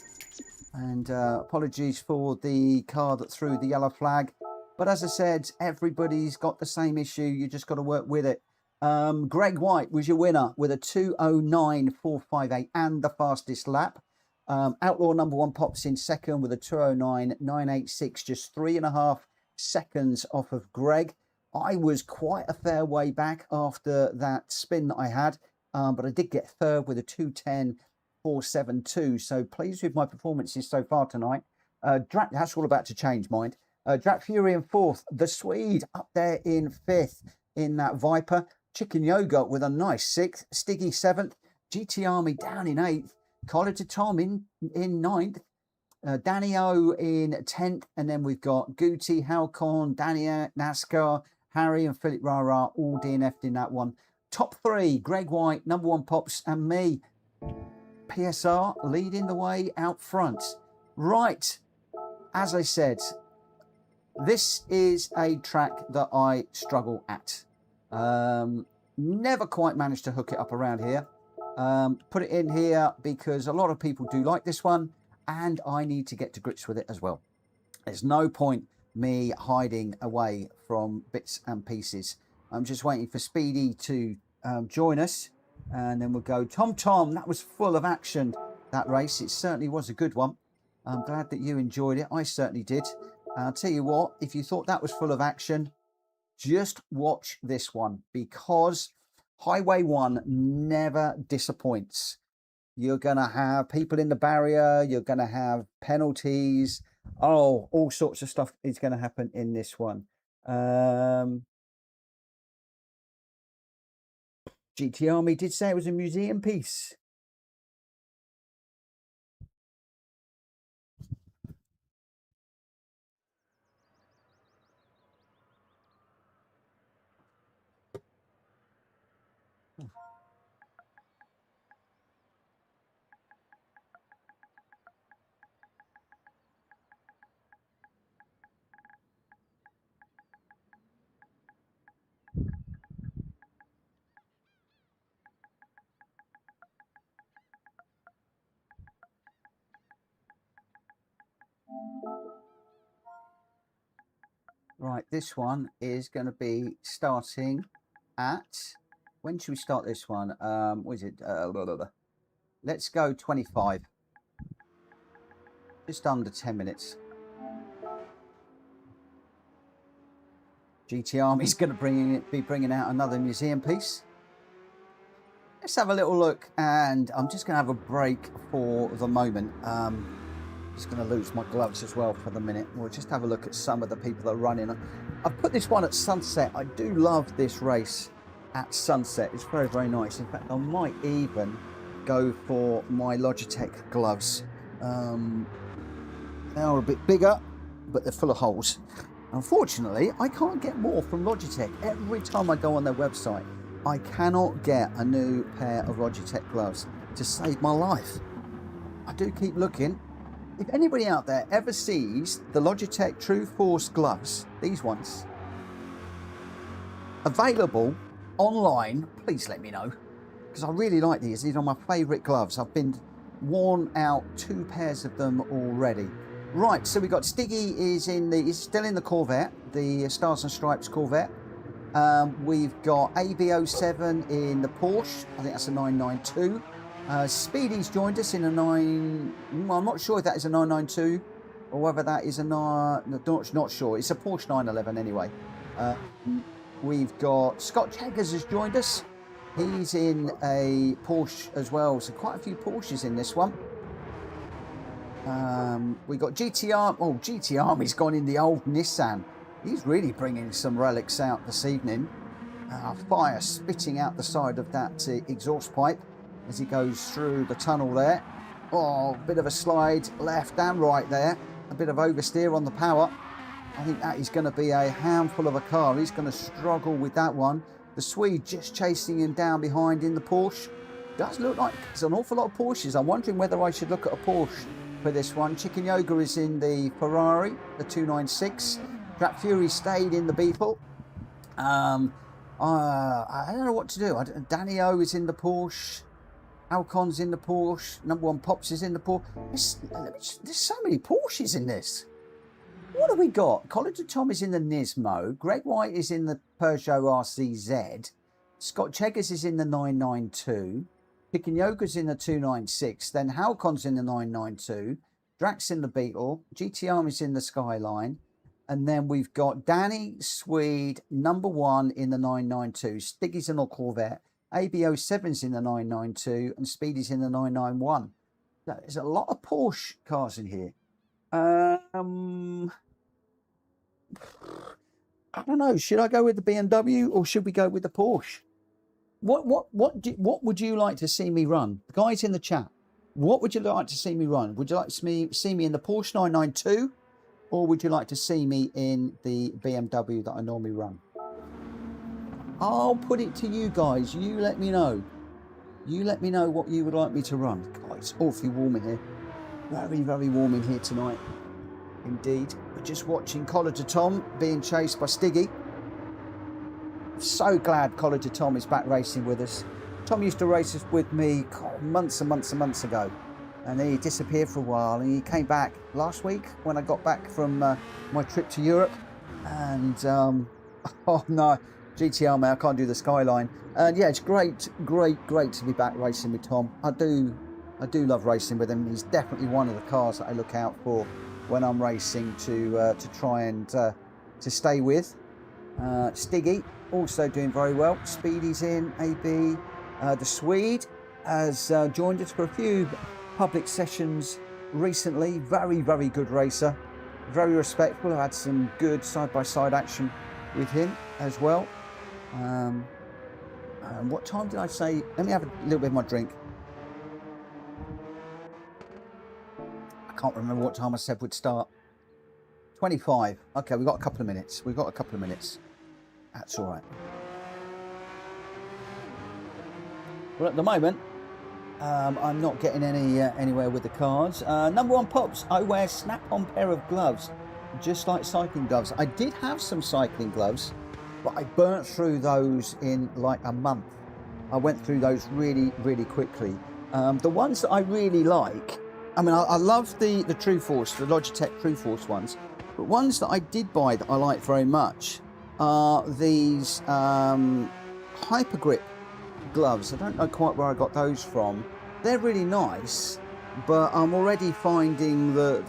And apologies for the car that threw the yellow flag. But as I said, everybody's got the same issue. You just got to work with it. Greg White was your winner with a 2:09.458 and the fastest lap. Outlaw number 1 pops in second with a 2:09.986, just 3.5 seconds off of Greg. I was quite a fair way back after that spin that I had, but I did get third with a 2:10.472. So pleased with my performances so far tonight. That's all about to change, mind. Drat Fury in fourth, the Swede up there in fifth in that Viper. Chicken Yoga with a nice sixth, Stiggy seventh, GT Army down in eighth, Collar to Tom in ninth, Danny O in 10th, and then we've got Guti, Halcon, Danny NASCAR, Harry and Philip Rara all DNF'd in that one. Top three, Greg White, number 1 pops, and me, PSR, leading the way out front. Right, as I said, this is a track that I struggle at. Never quite managed to hook it up around here. Put it in here because a lot of people do like this one, and I need to get to grips with it as well. There's no point me hiding away from bits and pieces. I'm just waiting for Speedy to join us, and then we'll go. Tom, that was full of action, that race. It certainly was a good one. I'm glad that you enjoyed it. I certainly did. I'll tell you what, if you thought that was full of action, just watch this one, because Highway 1 never disappoints. You're going to have people in the barrier. You're going to have penalties. Oh, all sorts of stuff is going to happen in this one. GT Army did say it was a museum piece. Right, this one is going to be starting at, when should we start this one? What is it? Let's go 25. Just under 10 minutes. GT Army's going to be bringing out another museum piece. Let's have a little look, and I'm just going to have a break for the moment. Just going to lose my gloves as well for the minute. We'll just have a look at some of the people that are running. I've put this one at sunset. I do love this race at sunset. It's very, very nice. In fact, I might even go for my Logitech gloves. They are a bit bigger, but they're full of holes. Unfortunately, I can't get more from Logitech. Every time I go on their website, I cannot get a new pair of Logitech gloves to save my life. I do keep looking. If anybody out there ever sees the Logitech True Force gloves, these ones, available online, please let me know, because I really like these. These are my favourite gloves. I've been worn out 2 pairs of them already. Right, so we've got Stiggy is still in the Corvette, the Stars and Stripes Corvette. We've got AB07 in the Porsche. I think that's a 992. Speedy's joined us in a 9. Well, I'm not sure if that is a 992 or whether that is a 9. Not sure. It's a Porsche 911 anyway. We've got Scott Jaggers has joined us. He's in a Porsche as well. So quite a few Porsches in this one. We got GTR. Oh, GT Army's gone in the old Nissan. He's really bringing some relics out this evening. Fire spitting out the side of that exhaust pipe as he goes through the tunnel there. Oh, a bit of a slide left and right there. A bit of oversteer on the power. I think that is going to be a handful of a car. He's going to struggle with that one. The Swede just chasing him down behind in the Porsche. Does look like there's an awful lot of Porsches. I'm wondering whether I should look at a Porsche for this one. Chicken Yoga is in the Ferrari, the 296. Drat Fury stayed in the Beetle. I don't know what to do. Danny O is in the Porsche. Alcon's in the Porsche. Number 1 Pops is in the Porsche. There's so many Porsches in this. What have we got? Colin to Tom is in the Nismo. Greg White is in the Peugeot RCZ. Scott Cheggers is in the 992. Chicken Yoga's in the 296. Then Halcon's in the 992. Gr.x in the Beetle. GT Army's in the Skyline. And then we've got Danny Swede, number 1 in the 992. Stiggy's in the Corvette. AB07's in the 992. And Speedy's in the 991. There's a lot of Porsche cars in here. I don't know. Should I go with the BMW or should we go with the Porsche? What would you like to see me run? The guys in the chat, what would you like to see me run? Would you like to see me in the Porsche 992 or would you like to see me in the BMW that I normally run? I'll put it to you guys. You let me know. You let me know what you would like me to run. God, it's awfully warm in here. Very, very warm in here tonight. Indeed. We're just watching Collar to Tom being chased by Stiggy. So glad Collar to Tom is back racing with us. Tom used to race with me months and months and months ago. And then he disappeared for a while. And he came back last week when I got back from my trip to Europe. And, oh no, GTR, man, I can't do the Skyline. And yeah, it's great to be back racing with Tom. I do love racing with him. He's definitely one of the cars that I look out for when I'm racing to try and to stay with. Stiggy also doing very well. Speedy's in, AB. The Swede has joined us for a few public sessions recently. Very, very good racer. Very respectful. I've had some good side-by-side action with him as well. What time did I say? Let me have a little bit of my drink. I can't remember what time I said would start. 25. Okay, we've got a couple of minutes. We've got a couple of minutes. That's all right. Well, at the moment, I'm not getting anywhere with the cards. Number 1 Pops, I wear snap-on pair of gloves, just like cycling gloves. I did have some cycling gloves, but I burnt through those in like a month. I went through those really, really quickly. The ones that I really like, I mean, I love the True Force, the Logitech True Force ones, but ones that I did buy that I like very much are these Hyper Grip gloves. I don't know quite where I got those from. They're really nice, but I'm already finding that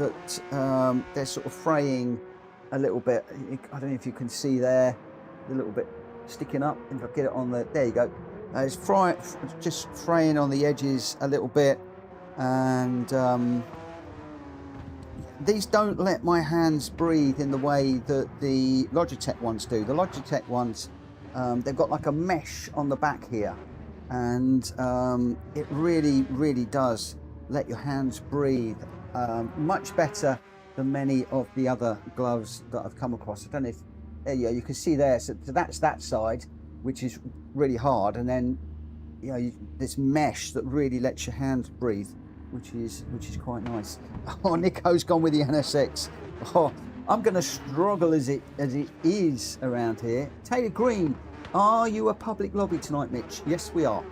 they're sort of fraying a little bit. I don't know if you can see there, a little bit sticking up. If I get it on there you go. It's just fraying on the edges a little bit, and these don't let my hands breathe in the way that the Logitech ones do. The Logitech ones, they've got like a mesh on the back here, and it really, really does let your hands breathe much better than many of the other gloves that I've come across. I don't know if, yeah, you can see there, so that's that side, which is really hard, and then this mesh that really lets your hands breathe, which is quite nice. Oh, Nico's gone with the NSX. Oh, I'm going to struggle as it is around here. Taylor Green, are you a public lobby tonight, Mitch? Yes, we are.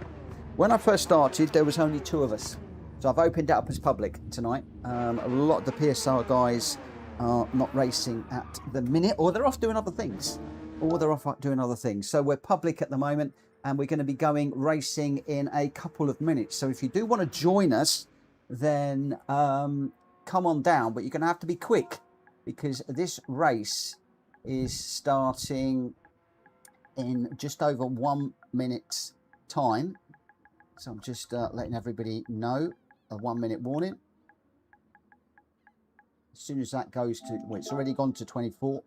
When I first started, there was only 2 of us, so I've opened it up as public tonight. A lot of the PSR guys are not racing at the minute, or they're off doing other things. So we're public at the moment, and we're going to be going racing in a couple of minutes. So if you do want to join us, then come on down, but you're going to have to be quick, because this race is starting in just over 1 minute's time. So I'm just letting everybody know, a 1 minute warning. As soon as that goes to, well, it's already gone to 24.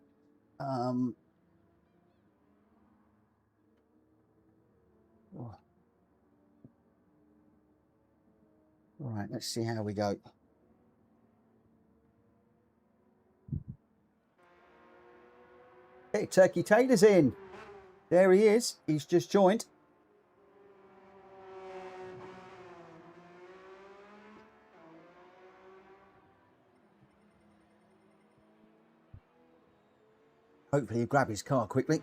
Right, let's see how we go. Hey, Turkey Taylor's in. There he is. He's just joined. Hopefully he'll grab his car quickly.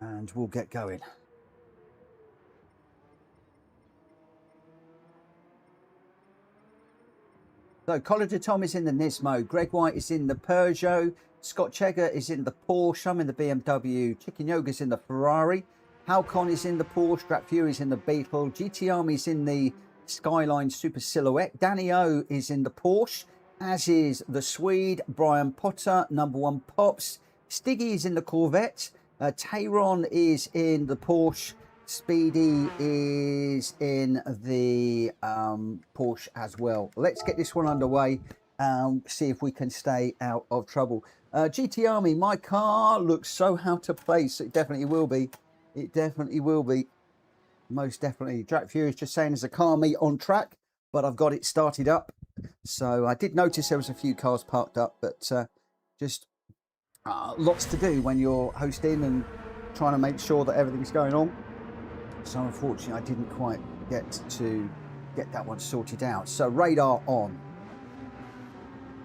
And we'll get going. So Colin de Tom is in the Nismo, Greg White is in the Peugeot, Scott Chegger is in the Porsche, I'm in the BMW, Chicken Yoga's in the Ferrari, Halcon is in the Porsche, Drat Fury's in the Beetle, GT Army's in the Skyline Super Silhouette, Danny O is in the Porsche, as is the Swede, Brian Potter, number 1 Pops, Stiggy is in the Corvette, Tayron is in the Porsche, Speedy is in the Porsche as well. Let's get this one underway and see if we can stay out of trouble. GT Army, my car looks so out of place. It definitely will be. It definitely will be. Most definitely. Drat Fury is just saying there's a car meet on track, but I've got it started up. So I did notice there was a few cars parked up, but just lots to do when you're hosting and trying to make sure that everything's going on. So unfortunately I didn't quite get that one sorted out. So radar on.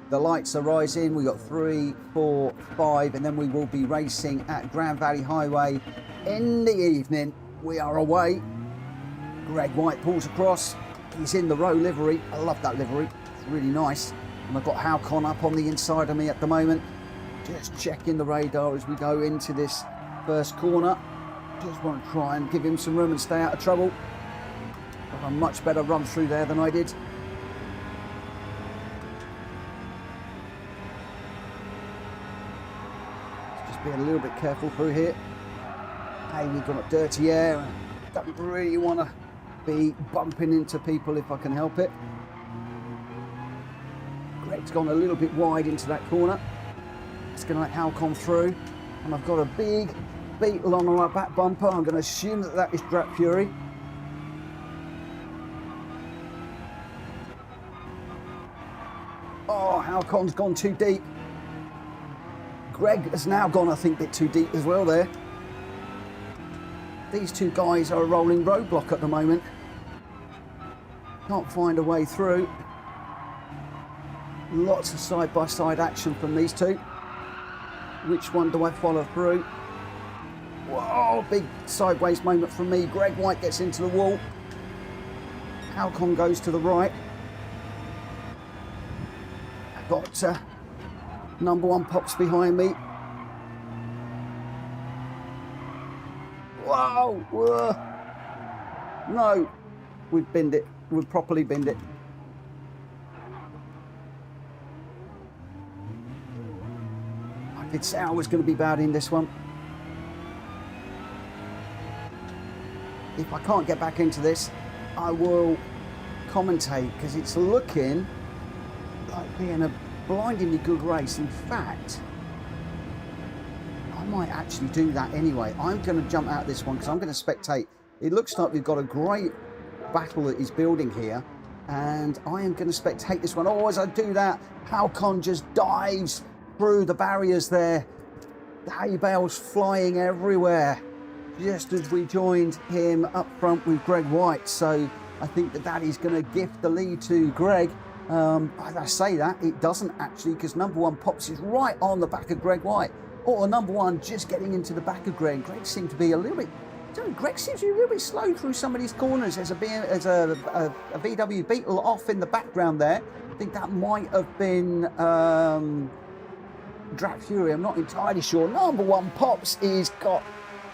The lights are rising. We got 3, 4, 5, and then we will be racing at Grand Valley Highway in the evening. We are away. Greg White pulls across. He's in the row livery. I love that livery. It's really nice. And I've got Halcon up on the inside of me at the moment. Just checking the radar as we go into this first corner. Just want to try and give him some room and stay out of trouble. Got a much better run through there than I did. Just be a little bit careful through here. Hey, we've got dirty air. Don't really want to be bumping into people if I can help it. Greg's gone a little bit wide into that corner. It's going to let Halcon through. And I've got a big Beetle on my back bumper. I'm going to assume that that is Drat Fury. Oh, Halcon's gone too deep. Greg has now gone, I think, a bit too deep as well there. These two guys are a rolling roadblock at the moment. Can't find a way through. Lots of side-by-side action from these two. Which one do I follow through? Whoa, big sideways moment from me. Greg White gets into the wall. Halcon goes to the right. I've got number 1 Pops behind me. Whoa, whoa. No, we've binned it. We've properly binned it. I did say I was going to be bad in this one. If I can't get back into this, I will commentate because it's looking like being a blindingly good race. In fact, I might actually do that anyway. I'm going to jump out this one because I'm going to spectate. It looks like we've got a great battle that is building here, and I am going to spectate this one. Oh, as I do that, Halcon just dives through the barriers there. The hay bales flying everywhere. Just as we joined him up front with Greg White. So I think that is going to gift the lead to Greg. I say that, it doesn't actually, because number 1 Pops is right on the back of Greg White. Or number 1 just getting into the back of Greg. Greg seemed to be a little bit, Greg seems to be a little bit slow through some of these corners. There's a VW Beetle off in the background there. I think that might have been Drat Fury, I'm not entirely sure. Number 1 Pops is got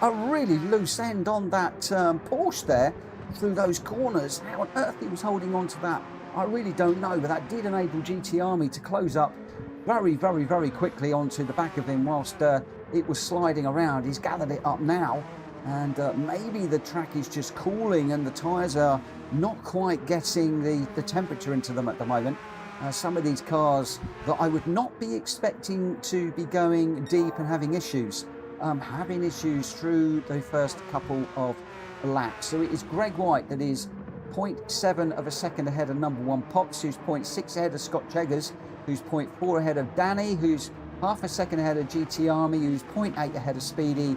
a really loose end on that Porsche there through those corners. How on earth he was holding on to that, I really don't know, but that did enable GT Army to close up very, very, very quickly onto the back of him whilst it was sliding around. He's gathered it up now, and maybe the track is just cooling and the tyres are not quite getting the temperature into them at the moment. Some of these cars that I would not be expecting to be going deep and having issues through the first couple of laps. So it is Greg White that is 0.7 of a second ahead of number 1 Pops, who's 0.6 ahead of Scott Cheggers, who's 0.4 ahead of Danny, who's half a second ahead of GT Army, who's 0.8 ahead of Speedy.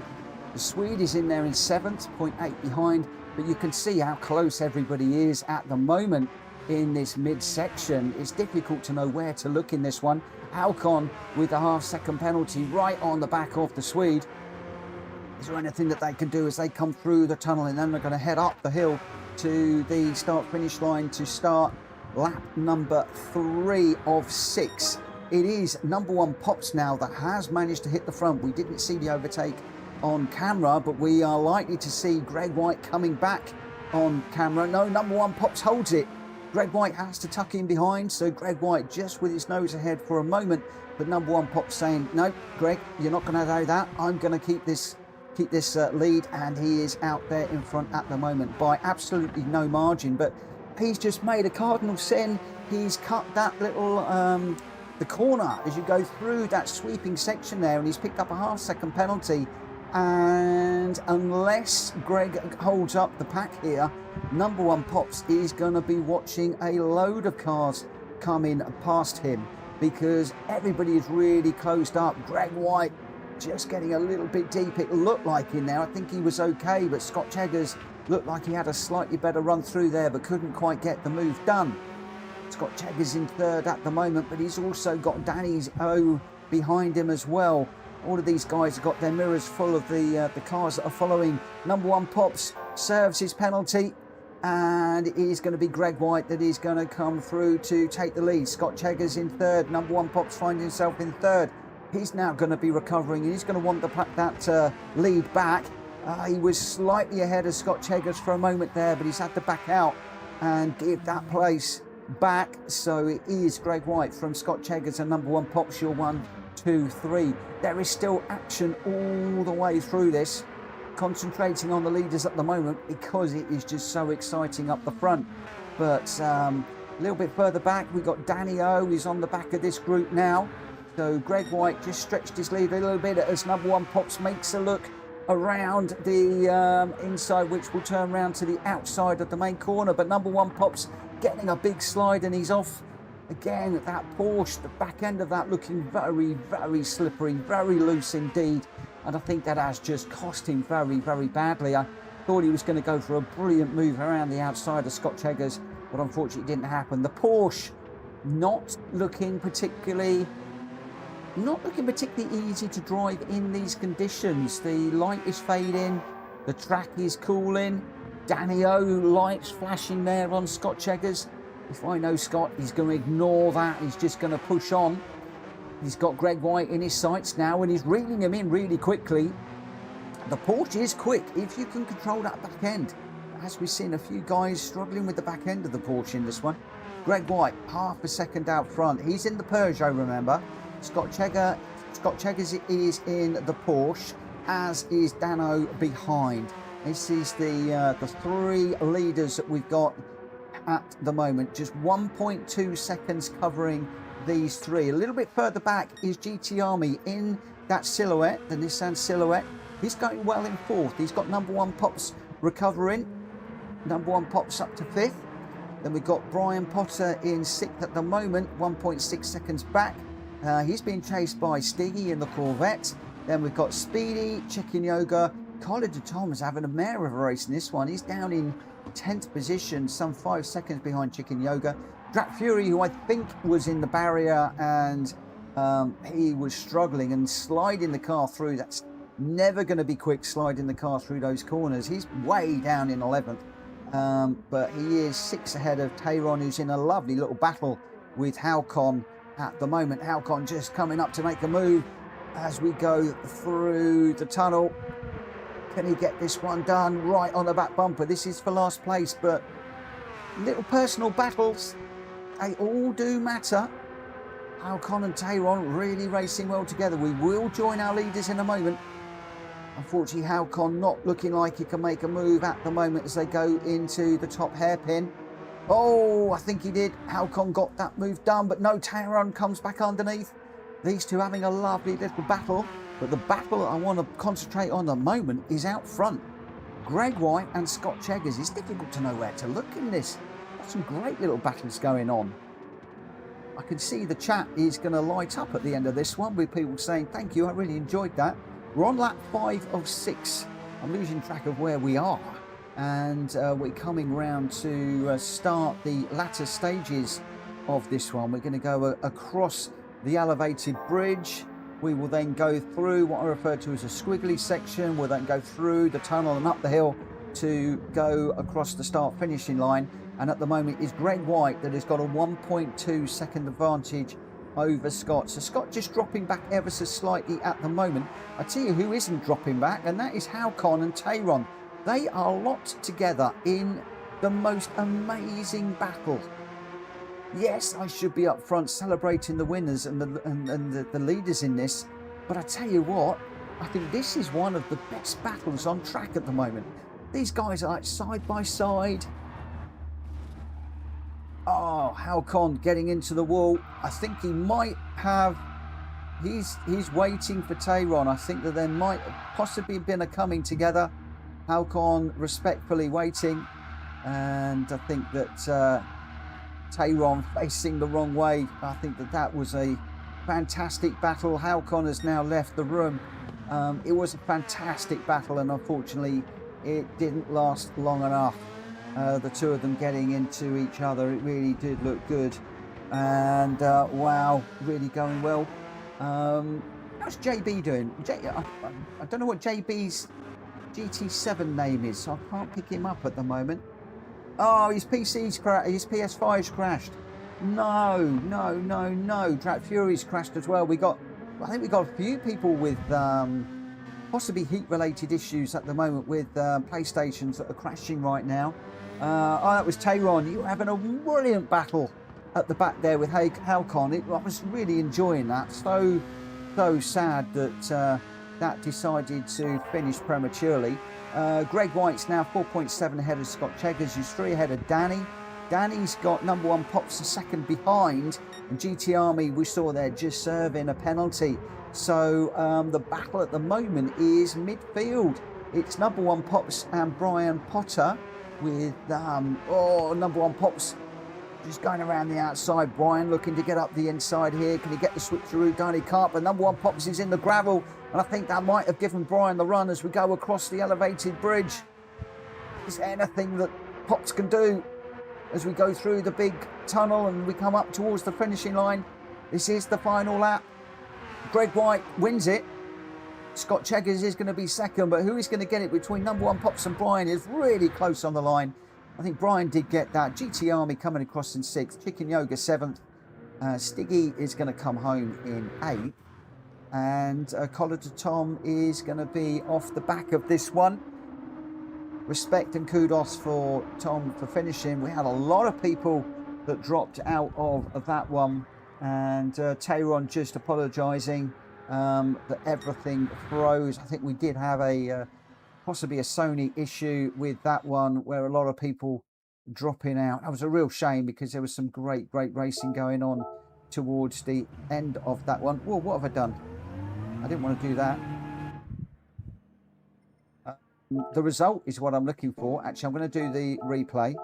The Swede is in there in 7th, 0.8 behind, but you can see how close everybody is at the moment in this midsection. It's difficult to know where to look in this one. Halcon with the half-second penalty right on the back of the Swede. Is there anything that they can do as they come through the tunnel, and then they're going to head up the hill to the start-finish line to start lap number 3 of 6. It is number 1 Pops now that has managed to hit the front. We didn't see the overtake on camera, but we are likely to see Gr.x coming back on camera. No, number 1 Pops holds it. Gr.x has to tuck in behind, so Gr.x just with his nose ahead for a moment, but number 1 Pops saying, no, Greg, you're not going to do that. I'm going to keep this lead, and he is out there in front at the moment by absolutely no margin. But he's just made a cardinal sin. He's cut that little the corner as you go through that sweeping section there, and he's picked up a half-second penalty. And unless Greg holds up the pack here, number 1 Pops is going to be watching a load of cars coming past him, because everybody is really closed up. Gr.x just getting a little bit deep, it looked like in there. I think he was okay, but Scott Eggers looked like he had a slightly better run through there, but couldn't quite get the move done. Scott Eggers in 3rd at the moment, but he's also got Danny's O behind him as well. All of these guys have got their mirrors full of the cars that are following. Number 1 Pops serves his penalty, and it is going to be Gr.x that is going to come through to take the lead. Scott Eggers in 3rd. Number 1 Pops finds himself in 3rd. He's now going to be recovering, and he's going to want that lead back. He was slightly ahead of Scott Eggers for a moment there, but he's had to back out and give that place back. So it is Gr.x from Scott Eggers and number 1 Pops, your 1, 2, 3. There is still action all the way through this. Concentrating on the leaders at the moment because it is just so exciting up the front. But a little bit further back, we've got Danny O. He's on the back of this group now. So Gr.x just stretched his lead a little bit as number 1 Pops makes a look around the inside, which will turn round to the outside of the main corner. But number 1 Pops getting a big slide, and he's off again. That Porsche, the back end of that looking very, very slippery, very loose indeed. And I think that has just cost him very, very badly. I thought he was going to go for a brilliant move around the outside of Scott Eggers, but unfortunately it didn't happen. The Porsche not looking particularly easy to drive in these conditions. The light is fading, the track is cooling. Danny O lights flashing there on Scott Eggers. If I know Scott, he's going to ignore that. He's just going to push on. He's got Gr.x in his sights now, and he's reeling him in really quickly. The Porsche is quick if you can control that back end. As we've seen a few guys struggling with the back end of the Porsche in this one. Gr.x half a second out front. He's in the Peugeot, remember. Scott Eggers is in the Porsche, as is Dano behind. This is the 3 leaders that we've got at the moment. Just 1.2 seconds covering these 3. A little bit further back is GT Army in that Silhouette, the Nissan Silhouette. He's going well in 4th. He's got number 1 Pops recovering. Number 1 Pops up to 5th. Then we've got Brian Potter in 6th at the moment, 1.6 seconds back. He's being chased by Stiggy in the Corvette. Then we've got Speedy, Chicken Yoga. Colin de Tom is having a mare of a race in this one. He's down in 10th position, some 5 seconds behind Chicken Yoga. Drat Fury, who I think was in the barrier, and he was struggling and sliding the car through. That's never going to be quick, sliding the car through those corners. He's way down in 11th. But he is 6 ahead of Tyron, who's in a lovely little battle with Halcon at the moment. Halcon just coming up to make a move as we go through the tunnel. Can he get this one done right on the back bumper? This is for last place, but little personal battles, they all do matter. Halcon and Tyron really racing well together. We will join our leaders in a moment. Unfortunately, Halcon not looking like he can make a move at the moment as they go into the top hairpin. Oh, I think he did. Halcon got that move done, but no, Tyron comes back underneath. These two having a lovely little battle, but the battle I want to concentrate on at the moment is out front. Gr.x and Scott Eggers. It's difficult to know where to look in this. Got some great little battles going on. I can see the chat is going to light up at the end of this one with people saying, thank you, I really enjoyed that. We're on lap 5 of 6. I'm losing track of where we are. And we're coming round to start the latter stages of this one. We're going to go across the elevated bridge. We will then go through what I refer to as a squiggly section. We'll then go through the tunnel and up the hill to go across the start finishing line. And at the moment is Gr.x that has got a 1.2 second advantage over Scott. So Scott just dropping back ever so slightly at the moment. I tell you who isn't dropping back, and that is Haukon and Tyres. They are locked together in the most amazing battle. Yes, I should be up front celebrating the winners and the leaders in this, but I tell you what, I think this is one of the best battles on track at the moment. These guys are like side by side. Oh, Haukon getting into the wall. I think he might have... He's waiting for Tyres. I think that there might have possibly been a coming together. Haukon respectfully waiting. And I think that Tyres facing the wrong way. I think that that was a fantastic battle. Haukon has now left the room. It was a fantastic battle, and unfortunately it didn't last long enough. The two of them getting into each other, it really did look good. And wow, really going well. How's JB doing? I don't know what JB's GT7 name is, so I can't pick him up at the moment. Oh, his PS5's crashed. No. Track Fury's crashed as well. I think we got a few people with possibly heat-related issues at the moment with PlayStations that are crashing right now. Oh, that was Tyres. You were having a brilliant battle at the back there with Haukon. I was really enjoying that. So sad that that decided to finish prematurely. Gr.x now 4.7 ahead of Scott Cheggers. He's 3 ahead of Danny. Danny's got number 1 Pops a second behind. And GT Army, we saw there, just serving a penalty. So the battle at the moment is midfield. It's number 1 Pops and Brian Potter with, number 1 Pops just going around the outside. Brian looking to get up the inside here. Can he get the switcheroo done? He can't, but number 1 Pops is in the gravel. And I think that might have given Brian the run as we go across the elevated bridge. Is there anything that Pops can do as we go through the big tunnel and we come up towards the finishing line? This is the final lap. Gr.x wins it. Scott Cheggers is going to be second, but who is going to get it between number 1 Pops and Brian is really close on the line. I think Brian did get that. GT Army coming across in 6th. Chicken Yoga 7th. Stiggy is going to come home in 8th. And Collar to Tom is going to be off the back of this one. Respect and kudos for Tom for finishing. We had a lot of people that dropped out of that one. And Tyres just apologising that everything froze. I think we did have a possibly a Sony issue with that one where a lot of people dropping out. That was a real shame because there was some great racing going on towards the end of that one. Whoa, what have I done? I didn't want to do that. The result is what I'm looking for. Actually, I'm going to do the replay.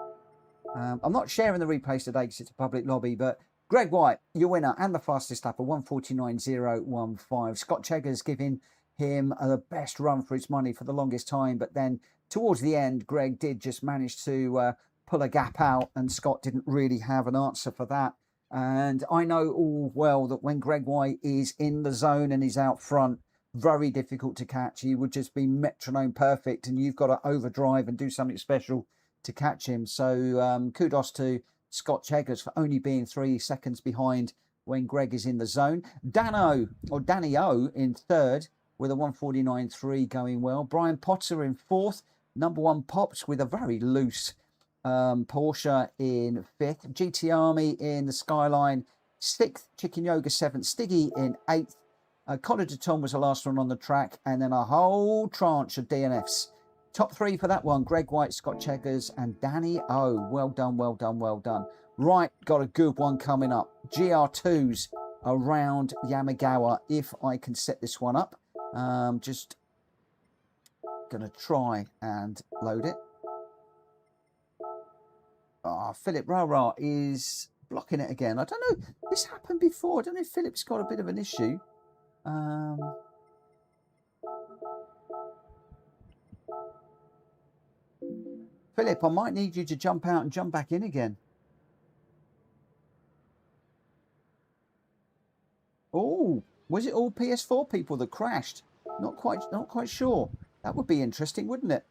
I'm not sharing the replays today because it's a public lobby, but Gr.x, your winner and the fastest lap, 1:49.015. Scott Cheggers giving him the best run for his money for the longest time, but then towards the end, Greg did just manage to pull a gap out, and Scott didn't really have an answer for that. And I know all well that when Gr.x is in the zone and is out front, very difficult to catch. He would just be metronome perfect, and you've got to overdrive and do something special to catch him. So kudos to Scott Cheggers for only being 3 seconds behind when Greg is in the zone. Danny O in 3rd with a 1:49.3 going well. Brian Potter in 4th. Number 1 Pops with a very loose Porsche in 5th. GT Army in the Skyline 6th. Chicken Yoga 7th. Stiggy in 8th. Collar to Tom was the last one on the track, and then a whole tranche of DNFs. Top 3 for that one: Gr.x, Scott Cheggers, and Danny O. Well done. Right, got a good one coming up. GR2s around Yamigawa. If I can set this one up, just gonna try and load it. Philip Rara is blocking it again. I don't know. This happened before. I don't know if Philip's got a bit of an issue. Philip, I might need you to jump out and jump back in again. Oh, was it all PS4 people that crashed? Not quite sure. That would be interesting, wouldn't it?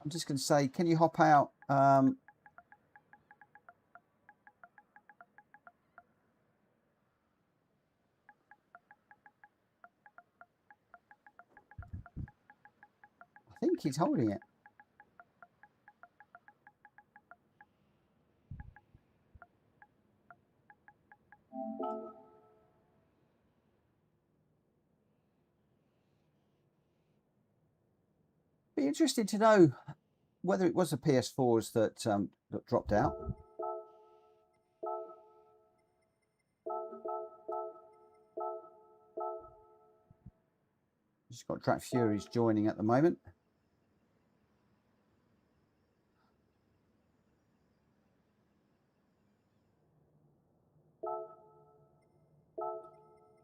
I'm just going to say, can you hop out? I think he's holding it. Be interested to know whether it was the PS4s that dropped out. Just got Track Furies joining at the moment.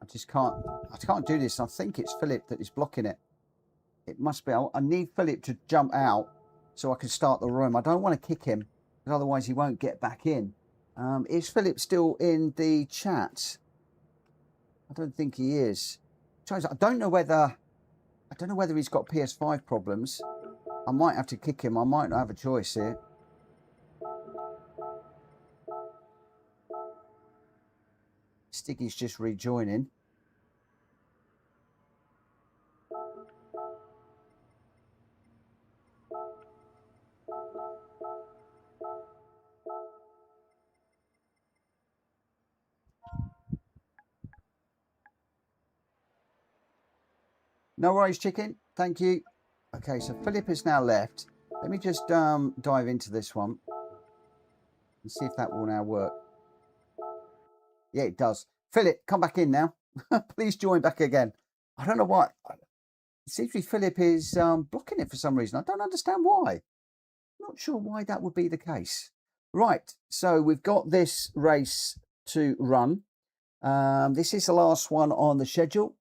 I can't do this. I think it's Philip that is blocking it. It must be. I need Philip to jump out so I can start the room. I don't want to kick him, because otherwise he won't get back in. Is Philip still in the chat? I don't think he is. I don't know whether he's got PS5 problems. I might have to kick him. I might not have a choice here. Stiggy's just rejoining. No worries, chicken. Thank you. Okay, so Philip is now left. Let me just dive into this one and see if that will now work. Yeah, it does. Philip, come back in now. Please join back again. I don't know why. It seems to be Philip is blocking it for some reason. I don't understand why. Not sure why that would be the case. Right, so we've got this race to run. This is the last one on the schedule.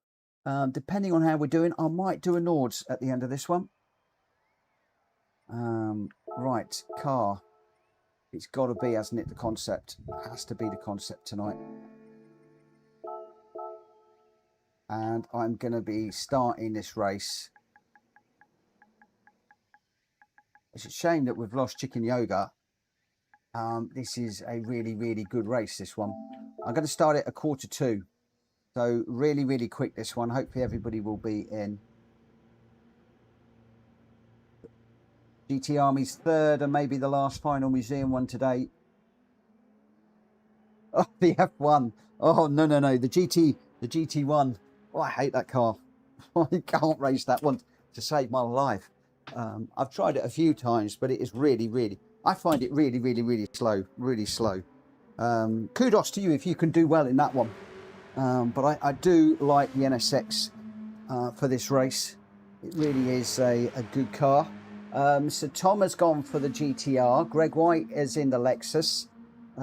Depending on how we're doing, I might do a Nords at the end of this one. Right, car. It's got to be, hasn't it, the concept? It has to be the concept tonight. And I'm going to be starting this race. It's a shame that we've lost Chicken Yoga. This is a really, really good race, this one. I'm going to start it at 1:45. So really, really quick, this one. Hopefully everybody will be in. GT Army's third and maybe the last final museum one today. Oh, the F1. Oh, no, no, no. The GT1. Oh, I hate that car. I can't race that one to save my life. I've tried it a few times, but it is really, really, I find it really, really, really slow. Really slow. Kudos to you if you can do well in that one. But I do like the NSX for this race. It really is a good car. So Tom has gone for the GTR. Greg White is in the Lexus.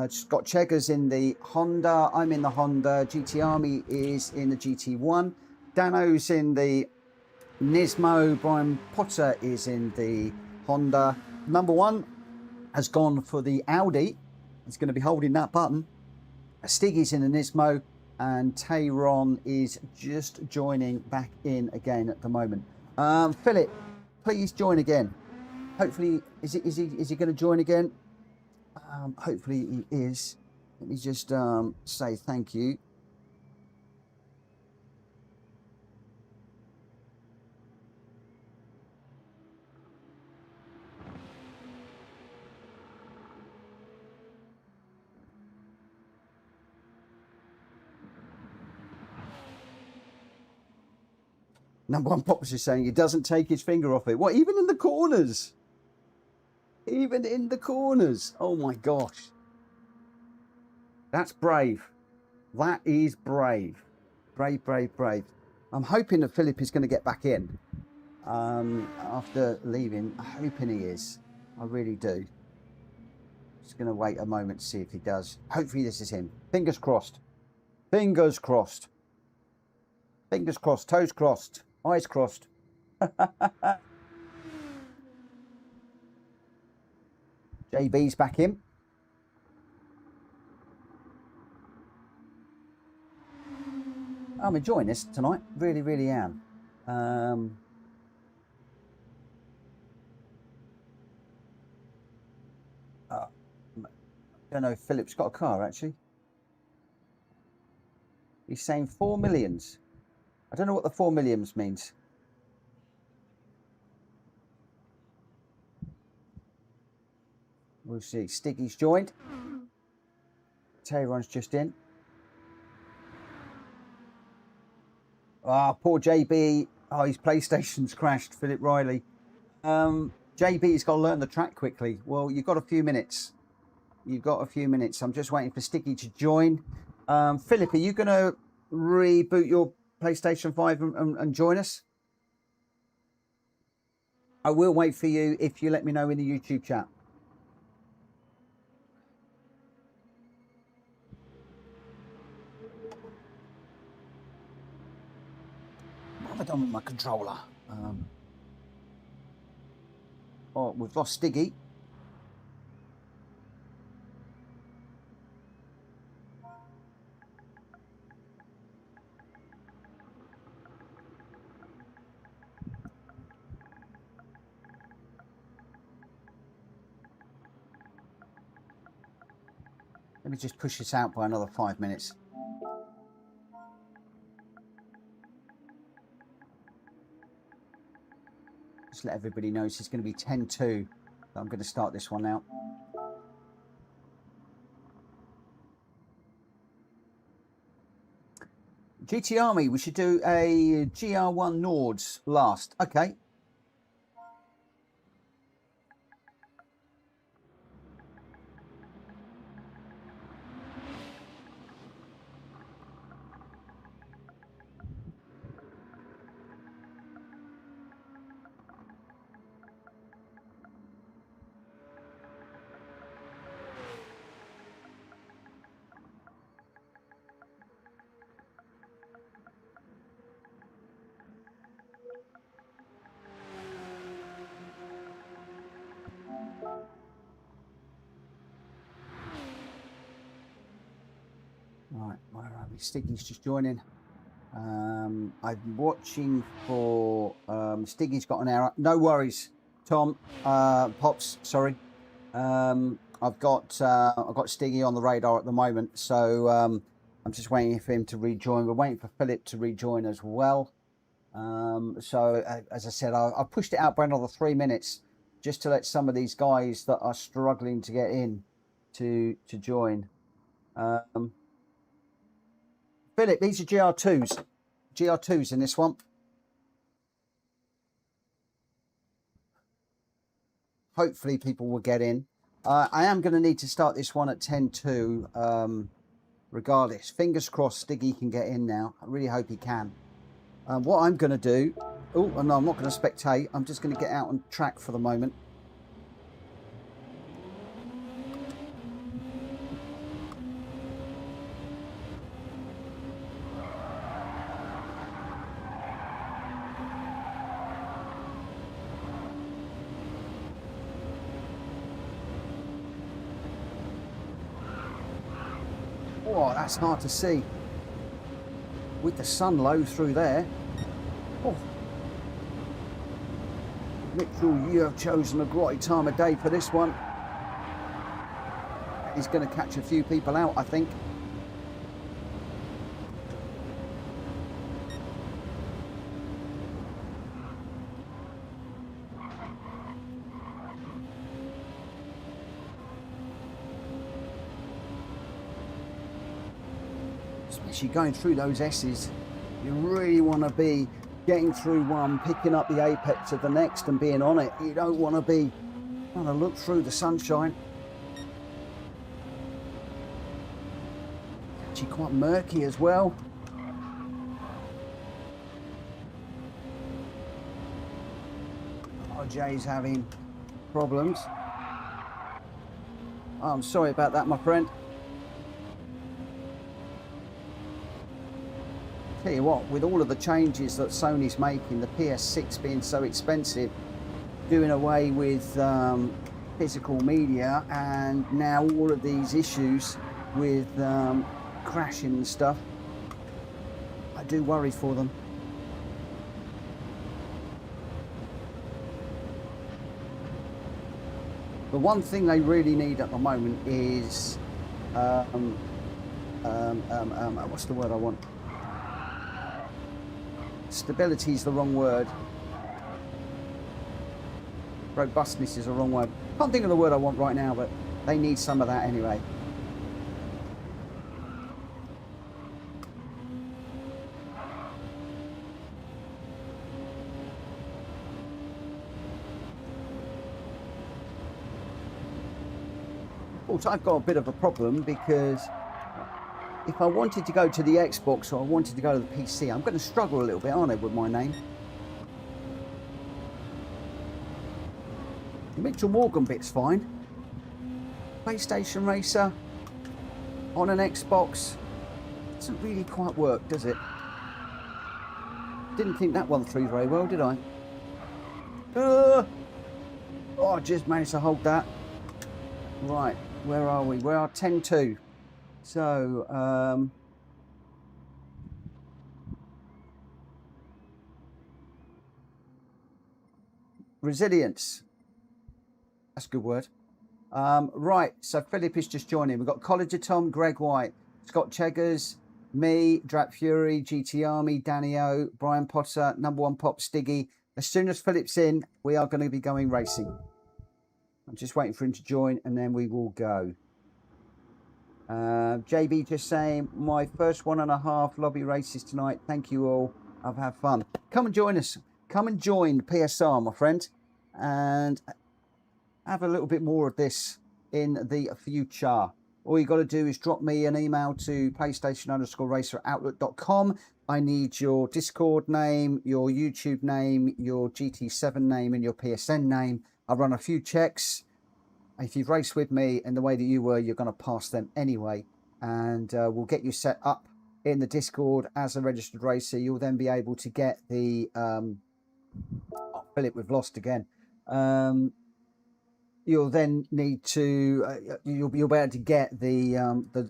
Scott Cheggers in the Honda. I'm in the Honda. GT Army is in the GT1. Dano's in the Nismo. Brian Potter is in the Honda. Number one has gone for the Audi. He's going to be holding that button. Stiggy's in the Nismo. And Tayron is just joining back in again at the moment. Philip, please join again. Hopefully, is he going to join again? Hopefully he is. Let me just say thank you. Number one Pops is saying he doesn't take his finger off it. What, even in the corners? Even in the corners. Oh my gosh. That's brave. That is brave. Brave, brave, brave. I'm hoping that Philip is going to get back in after leaving. I'm hoping he is. I really do. Just going to wait a moment to see if he does. Hopefully this is him. Fingers crossed. Fingers crossed. Fingers crossed. Toes crossed. Eyes crossed. JB's back in. I'm enjoying this tonight. Really, really am. I don't know if Philip's got a car, actually. He's saying 4 millions. I don't know what the 4 millions means. We'll see. Stiggy's joined. Tyres just in. Ah, poor JB. Oh, his PlayStation's crashed, Philip Riley. JB's got to learn the track quickly. Well, you've got a few minutes. You've got a few minutes. I'm just waiting for Stiggy to join. Philip, are you going to reboot your PlayStation 5 and join us? I will wait for you if you let me know in the YouTube chat. What have I done with my controller? Oh, we've lost Stiggy. Let me just push this out by another 5 minutes. Just let everybody know it's going to be 10-2. I'm going to start this one now. GT Army, we should do a GR1 Nords last. Okay. Right, where are we? Stiggy's just joining. I'm watching for Stiggy's got an error. No worries, Tom. Pops, sorry. I've got Stiggy on the radar at the moment, so I'm just waiting for him to rejoin. We're waiting for Philip to rejoin as well. So as I said, I pushed it out by another 3 minutes just to let some of these guys that are struggling to get in to join. Philip, these are GR2s in this one. Hopefully people will get in. I am going to need to start this one at 10-2 regardless. Fingers crossed Stiggy can get in now. I really hope he can. What I'm going to do... Oh, no, I'm not going to spectate. I'm just going to get out on track for the moment. Oh, that's hard to see with the sun low through there. Oh. Mitchell, you have chosen a great time of day for this one. He's going to catch a few people out, I think. Especially going through those S's, you really want to be getting through one, picking up the apex of the next and being on it. You don't want to be trying to look through the sunshine. Actually quite murky as well. Oh, Jay's having problems. Oh, I'm sorry about that, my friend. Tell you what, with all of the changes that Sony's making, the PS6 being so expensive, doing away with physical media, and now all of these issues with crashing and stuff, I do worry for them. The one thing they really need at the moment is what's the word I want? Stability is the wrong word. Robustness is the wrong word. Can't think of the word I want right now, but they need some of that anyway. Also, I've got a bit of a problem because if I wanted to go to the Xbox or I wanted to go to the PC, I'm going to struggle a little bit, aren't I, with my name? The Mitchell Morgan bit's fine. PlayStation Racer on an Xbox doesn't really quite work, does it? Didn't think that one through very well, did I? Oh, I just managed to hold that. Right, where are we? We are 10-2. So, resilience. That's a good word. Right, so Philip is just joining. We've got Colleger Tom, Greg White, Scott Cheggers, me, Drap Fury, GT Army, Danny O, Brian Potter, Number One Pop, Stiggy. As soon as Philip's in, we are going to be going racing. I'm just waiting for him to join and then we will go. JB just saying, my first 1.5 lobby races tonight. Thank you all. I've had fun. Come and join us. Come and join PSR, my friend, and have a little bit more of this in the future. All you got to do is drop me an email to PlayStation_Racer@outlook.com. I need your Discord name, your YouTube name, your GT7 name, and your PSN name. I run a few checks. If you've raced with me in the way that you were, you're going to pass them anyway. And we'll get you set up in the Discord as a registered racer. You'll then be able to get the... oh, Philip, we've lost again. You'll then need to... you'll be able to get the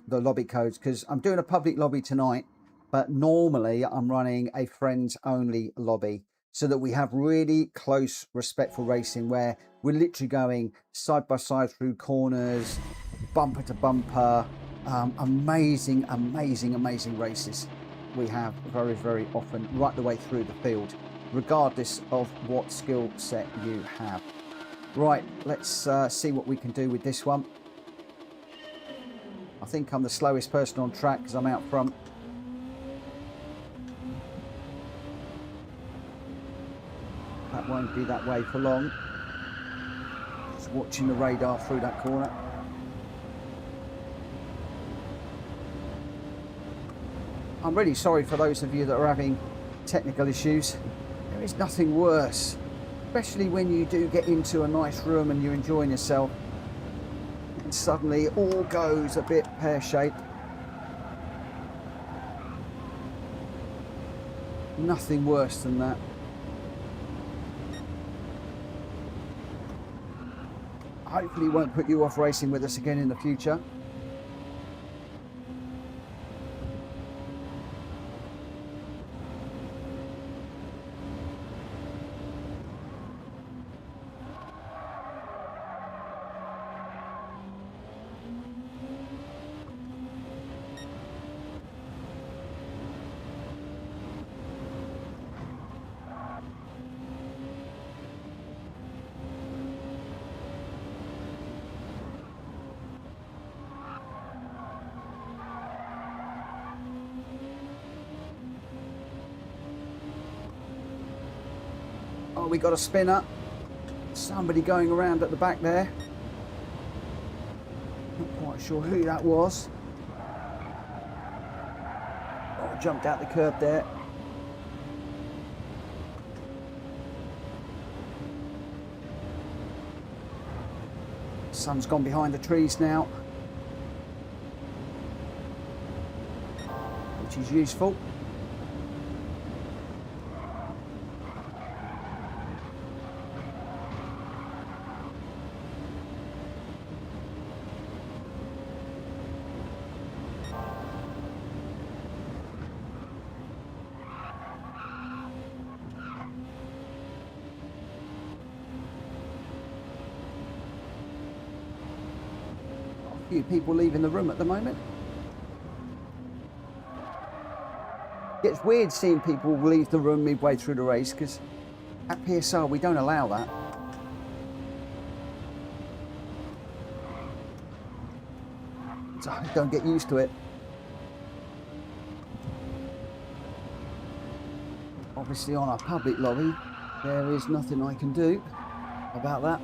lobby codes, because I'm doing a public lobby tonight, but normally I'm running a friends-only lobby, so that we have really close, respectful racing where we're literally going side by side through corners, bumper to bumper. Amazing, amazing, amazing races we have very, very often, right the way through the field, regardless of what skill set you have. Right, let's see what we can do with this one. I think I'm the slowest person on track because I'm out front. That won't be that way for long. Just watching the radar through that corner. I'm really sorry for those of you that are having technical issues. There is nothing worse, especially when you do get into a nice room and you're enjoying yourself and suddenly it all goes a bit pear-shaped. Nothing worse than that. Hopefully it won't put you off racing with us again in the future. Oh, we got a spinner. Somebody going around at the back there. Not quite sure who that was. Oh, jumped out the curb there. Sun's gone behind the trees now, which is useful. few people leaving the room at the moment. It's weird seeing people leave the room midway through the race, because at PSR we don't allow that. So don't get used to it. Obviously on our public lobby there is nothing I can do about that.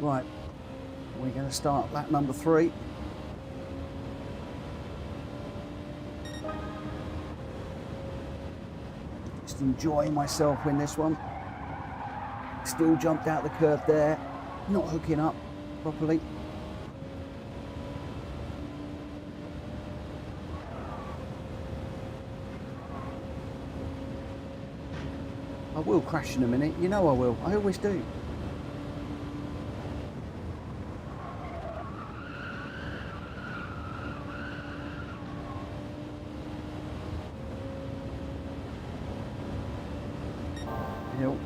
Right, we're going to start lap number 3. Just enjoying myself in this one. Still jumped out the curb there, not hooking up properly. I will crash in a minute, you know I will, I always do. Hill.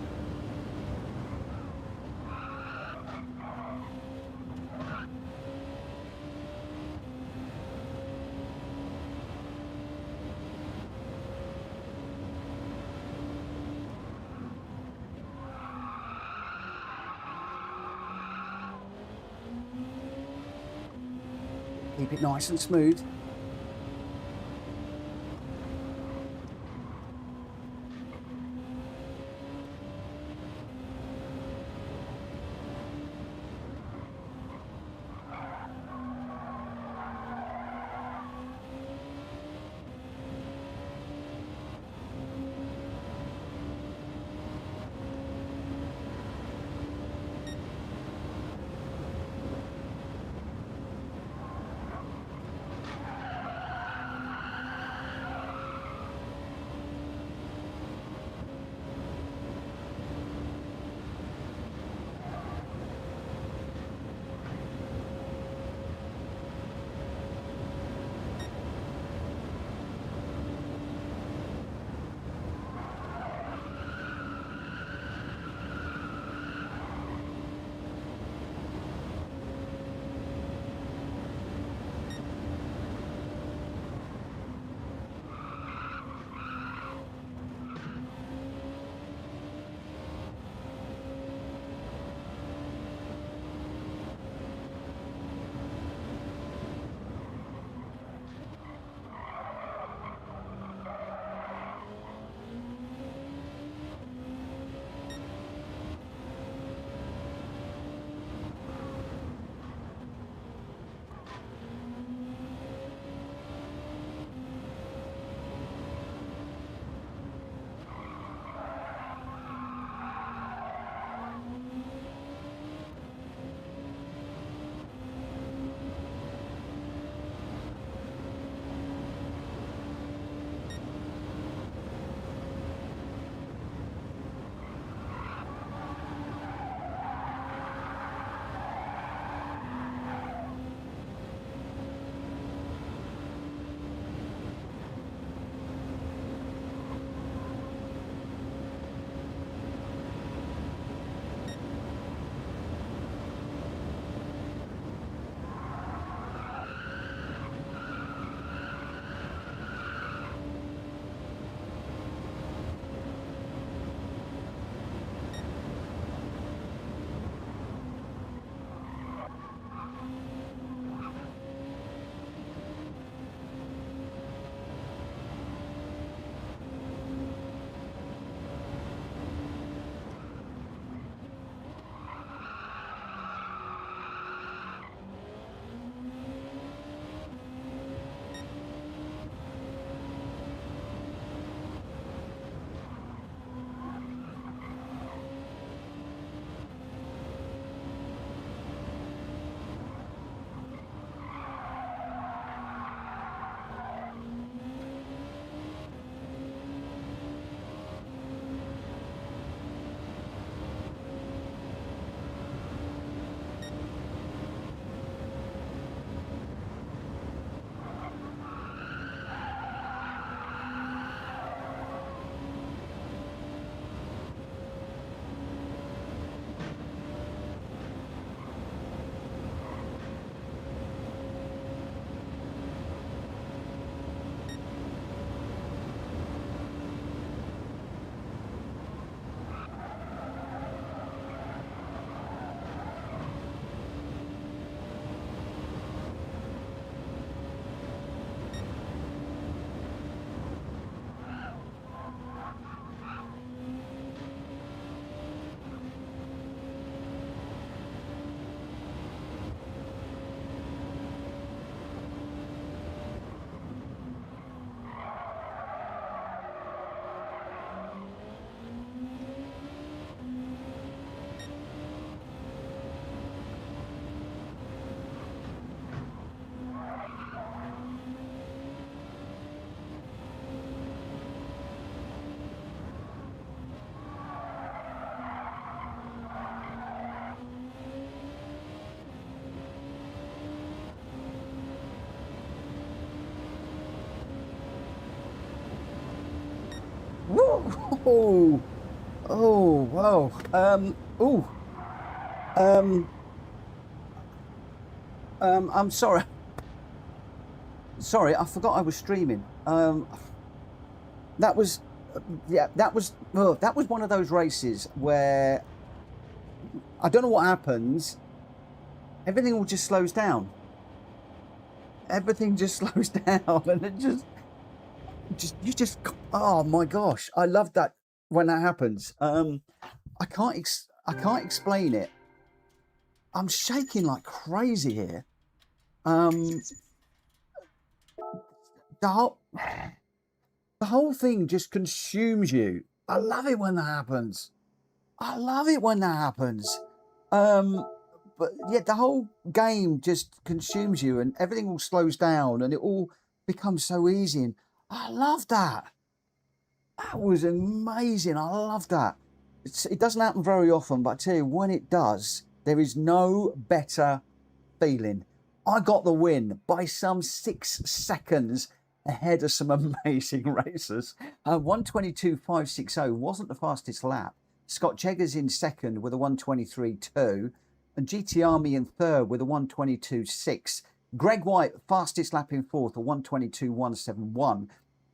Keep it nice and smooth. Oh, oh, wow. I'm sorry. Sorry, I forgot I was streaming. That was, yeah, that was one of those races where I don't know what happens. Everything all just slows down. Everything just slows down, and it just. Oh my gosh, I love that when that happens. I can't explain it. I'm shaking like crazy here. The whole thing just consumes you. I love it when that happens. I love it when that happens. But yeah, the whole game just consumes you, and everything all slows down, and it all becomes so easy. And I love that. That was amazing. I love that. It doesn't happen very often, but I tell you, when it does, there is no better feeling. I got the win by some 6 seconds ahead of some amazing racers. 1:22.560 wasn't the fastest lap. Scott Jeggers in second with a 1:23.2, and GT Army in third with a 1:22.6. Greg White, fastest lap in fourth, a 1:22.171.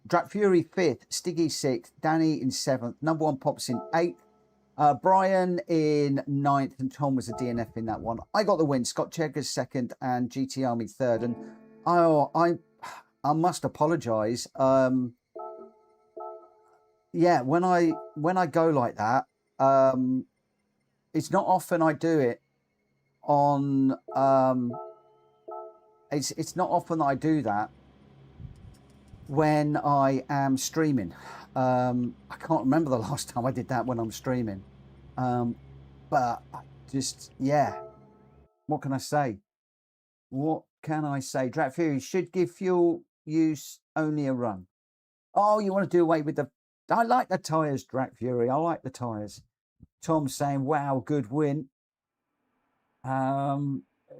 Drat Fury fifth, Stiggy sixth, Danny in seventh, number one Pops in eighth, Brian in ninth, and Tom was a DNF in that one. I got the win. Scott Cheggers second and GT Army third. And I must apologise. Yeah, when I go like that, it's not often I do it on. It's not often that I do that when I am streaming. I can't remember the last time I did that when I'm streaming. But just, yeah, what can I say? What can I say? Drat Fury should give fuel use only a run. Oh, you want to do away with the... I like the tyres, Drat Fury. I like the tyres. Tom's saying, wow, good win.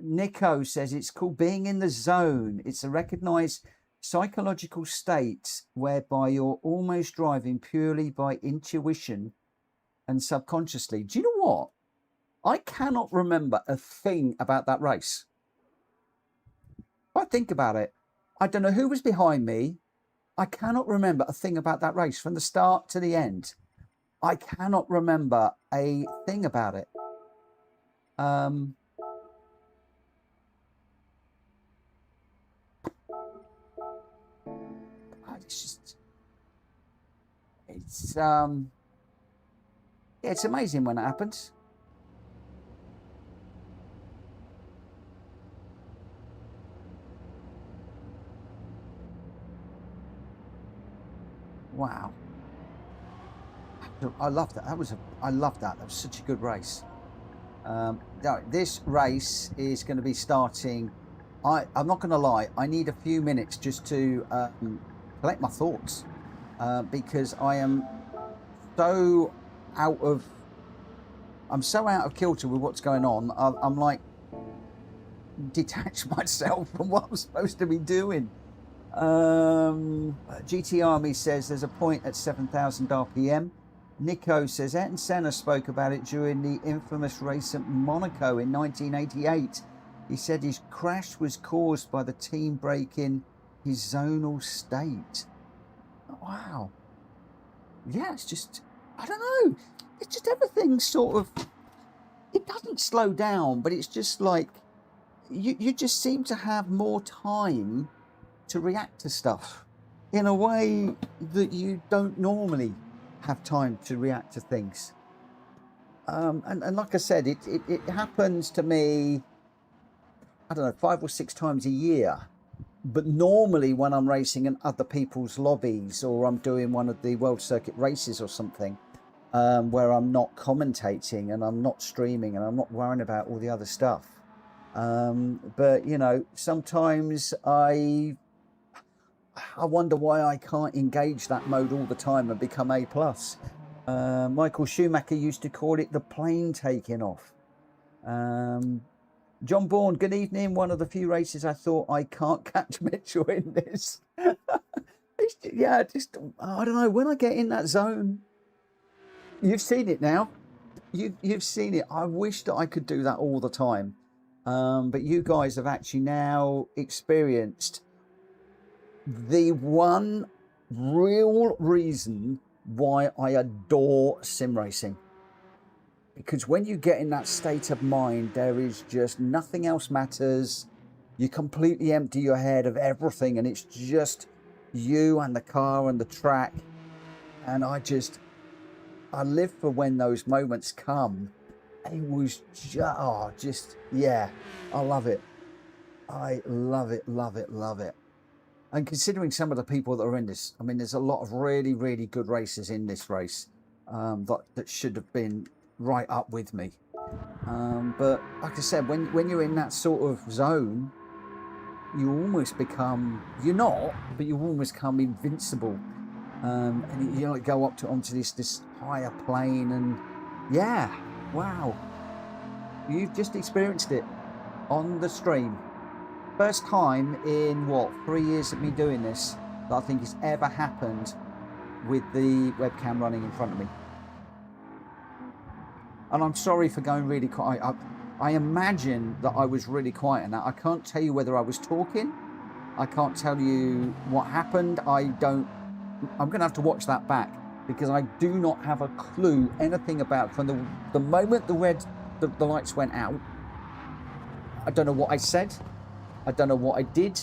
Nico says it's called being in the zone. It's a recognised psychological state whereby you're almost driving purely by intuition and subconsciously. Do you know what? I cannot remember a thing about that race. I think about it. I don't know who was behind me. I cannot remember a thing about that race from the start to the end. I cannot remember a thing about it. It's amazing when it happens. Wow. I love that. I love that. That was such a good race. This race is going to be starting. I'm not going to lie. I need a few minutes just to collect my thoughts because I am so I'm so out of kilter with what's going on. I'm like detached myself from what I'm supposed to be doing. GT Army says there's a point at 7,000 RPM. Nico says Ayrton Senna spoke about it during the infamous race at Monaco in 1988. He said his crash was caused by the team breaking his zonal state. Wow. Yeah, it's just, I don't know. It's just everything sort of, it doesn't slow down, but it's just like, you just seem to have more time to react to stuff in a way that you don't normally have time to react to things. And like I said, it happens to me, I don't know, 5 or 6 times a year. But normally when I'm racing in other people's lobbies or I'm doing one of the World Circuit races or something, where I'm not commentating and I'm not streaming and I'm not worrying about all the other stuff. But, you know, sometimes I wonder why I can't engage that mode all the time and become A+. Michael Schumacher used to call it the plane taking off. John Bourne, good evening. One of the few races I thought I can't catch Mitchell in this. Yeah, just, I don't know, when I get in that zone, You've seen it now. You've seen it. I wish that I could do that all the time. But you guys have actually now experienced the one real reason why I adore sim racing. Because when you get in that state of mind, there is just nothing else matters. You completely empty your head of everything, and it's just you and the car and the track. And I live for when those moments come. It was just, yeah, I love it. I love it, love it, love it. And considering some of the people that are in this, I mean, there's a lot of really, really good racers in this race that should have been right up with me. But like I said, when you're in that sort of zone, you almost become, you're not, but you almost become invincible. And you like go up onto this higher plane, and yeah, wow, you've just experienced it on the stream. First time in what, 3 years of me doing this that I think has ever happened with the webcam running in front of me. And I'm sorry for going really quiet. I imagine that I was really quiet in that. I can't tell you whether I was talking. I can't tell you what happened. I'm going to have to watch that back, because I do not have a clue anything about from the moment the lights went out. I don't know what I said. I don't know what I did.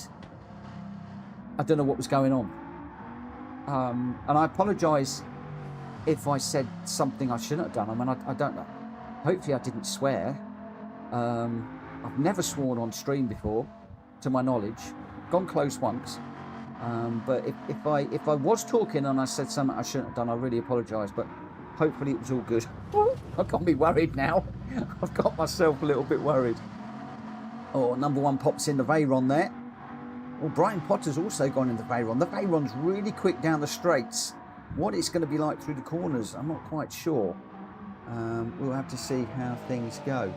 I don't know what was going on. And I apologise if I said something I shouldn't have done. I mean, I don't know. Hopefully I didn't swear. I've never sworn on stream before, to my knowledge. Gone close once. But if I was talking and I said something I shouldn't have done, I really apologise. But hopefully it was all good. I've got me worried now. I've got myself a little bit worried. Oh, number one pops in the Veyron there. Well, Brian Potter's also gone in the Veyron. The Veyron's really quick down the straights. What it's going to be like through the corners, I'm not quite sure. We'll have to see how things go.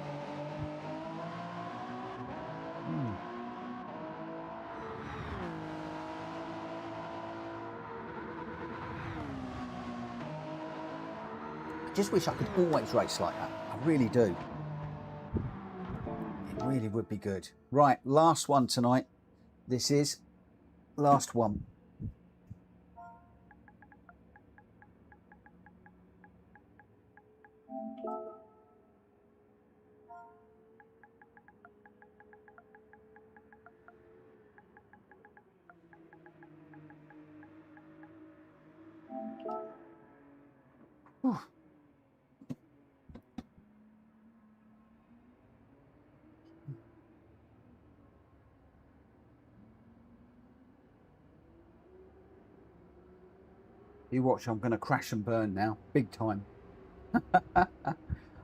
I just wish I could always race like that. I really do. It really would be good. Right, last one tonight. This is last one. Whew. You watch, I'm going to crash and burn now, big time.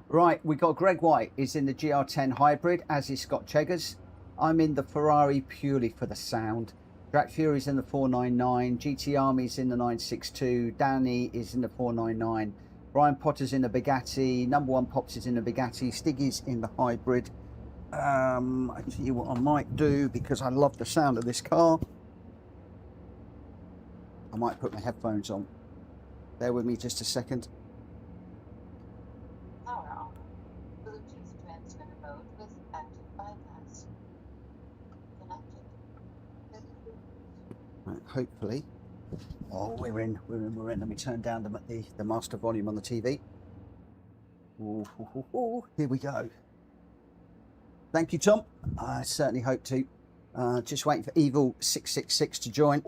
Right, we got Greg White is in the GR10 hybrid, as is Scott Cheggers. I'm in the Ferrari purely for the sound. Jack Fury's in the 499, GT Army's in the 962, Danny is in the 499, Brian Potter's in the Bugatti, number one Pops is in the Bugatti, Stiggy's in the hybrid. I tell you what I might do, because I love the sound of this car. I might put my headphones on. Bear with me just a second. Right, hopefully. Oh, we're in. Let me turn down the master volume on the TV. Ooh, here we go. Thank you, Tom. I certainly hope to. Just waiting for Evil 666 to join,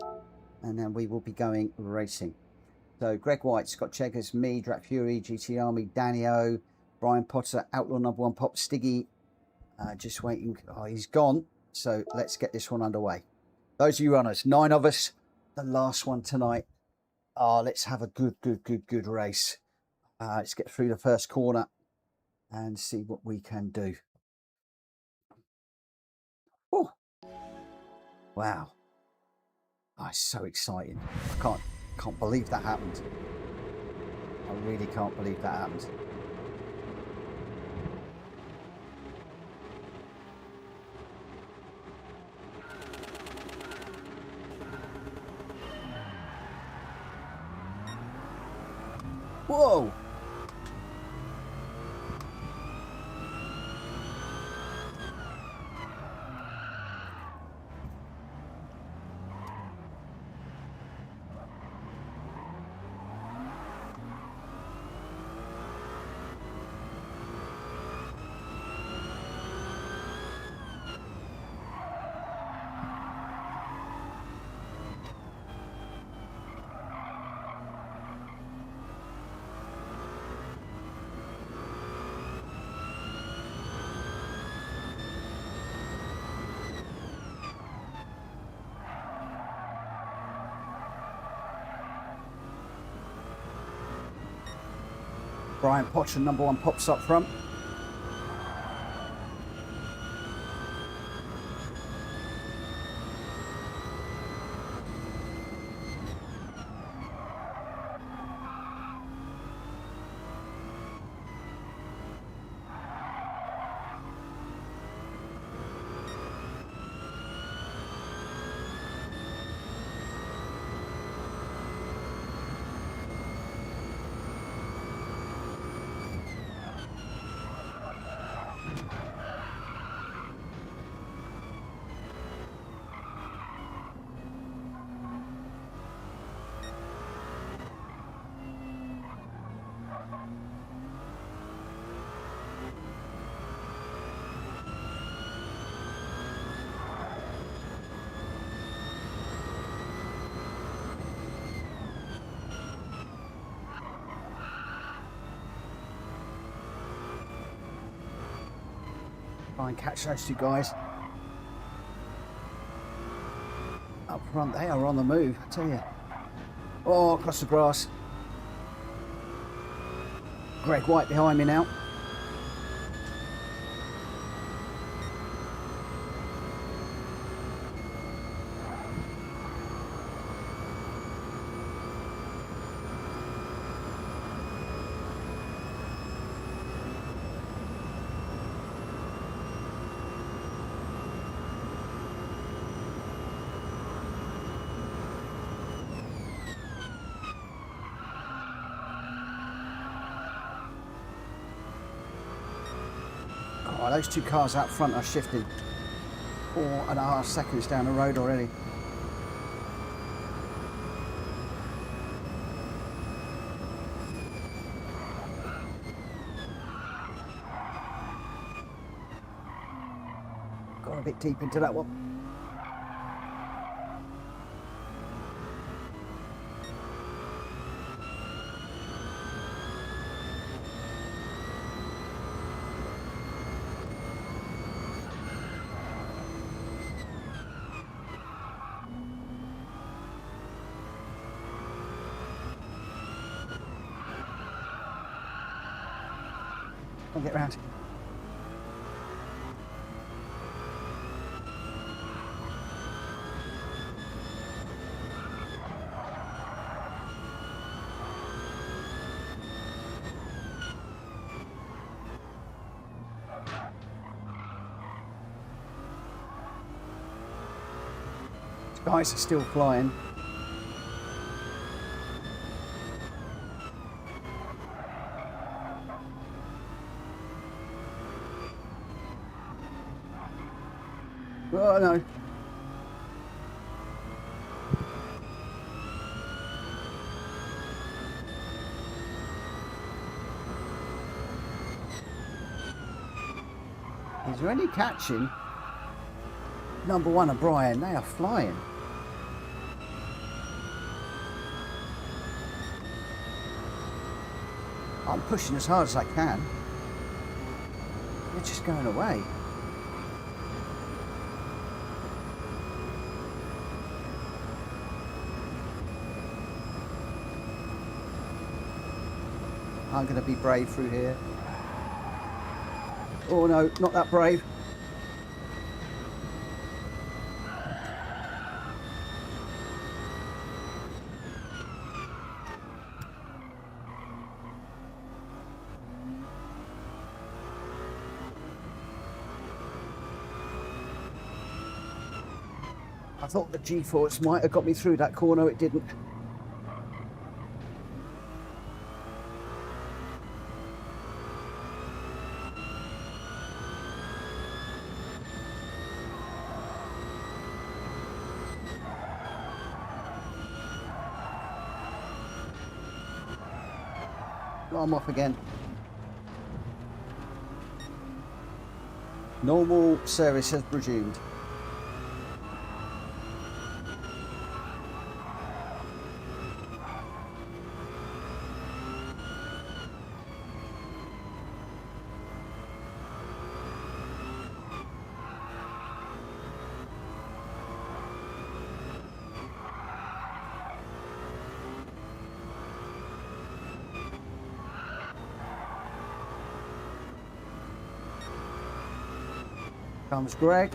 and then we will be going racing. So Greg White, Scott Cheggers, me, Drac Fury, GT Army, Danny O, Brian Potter, Outlaw number one Pop, Stiggy. Just waiting. Oh, he's gone. So let's get this one underway. Those of you runners, 9 of us, the last one tonight. Oh, let's have a good race. Let's get through the first corner and see what we can do. Oh, wow. Oh, it's so exciting. I can't believe that happened. I really can't believe that happened. Whoa! Brian Potter, number 1, pops up front. Try and catch those two guys up front. They are on the move, I tell you. Oh, across the grass. Gr.x behind me now. Oh, those two cars out front are shifting 4.5 seconds down the road already. Got a bit deep into that one. I'll get round. Guys are still flying. Oh no. Is there any catching? Number 1 and Brian, they are flying. I'm pushing as hard as I can. They're just going away. I'm going to be brave through here. Oh no, not that brave. I thought the G-force might have got me through that corner, it didn't. I'm off again. Normal service as presumed. Comes Greg.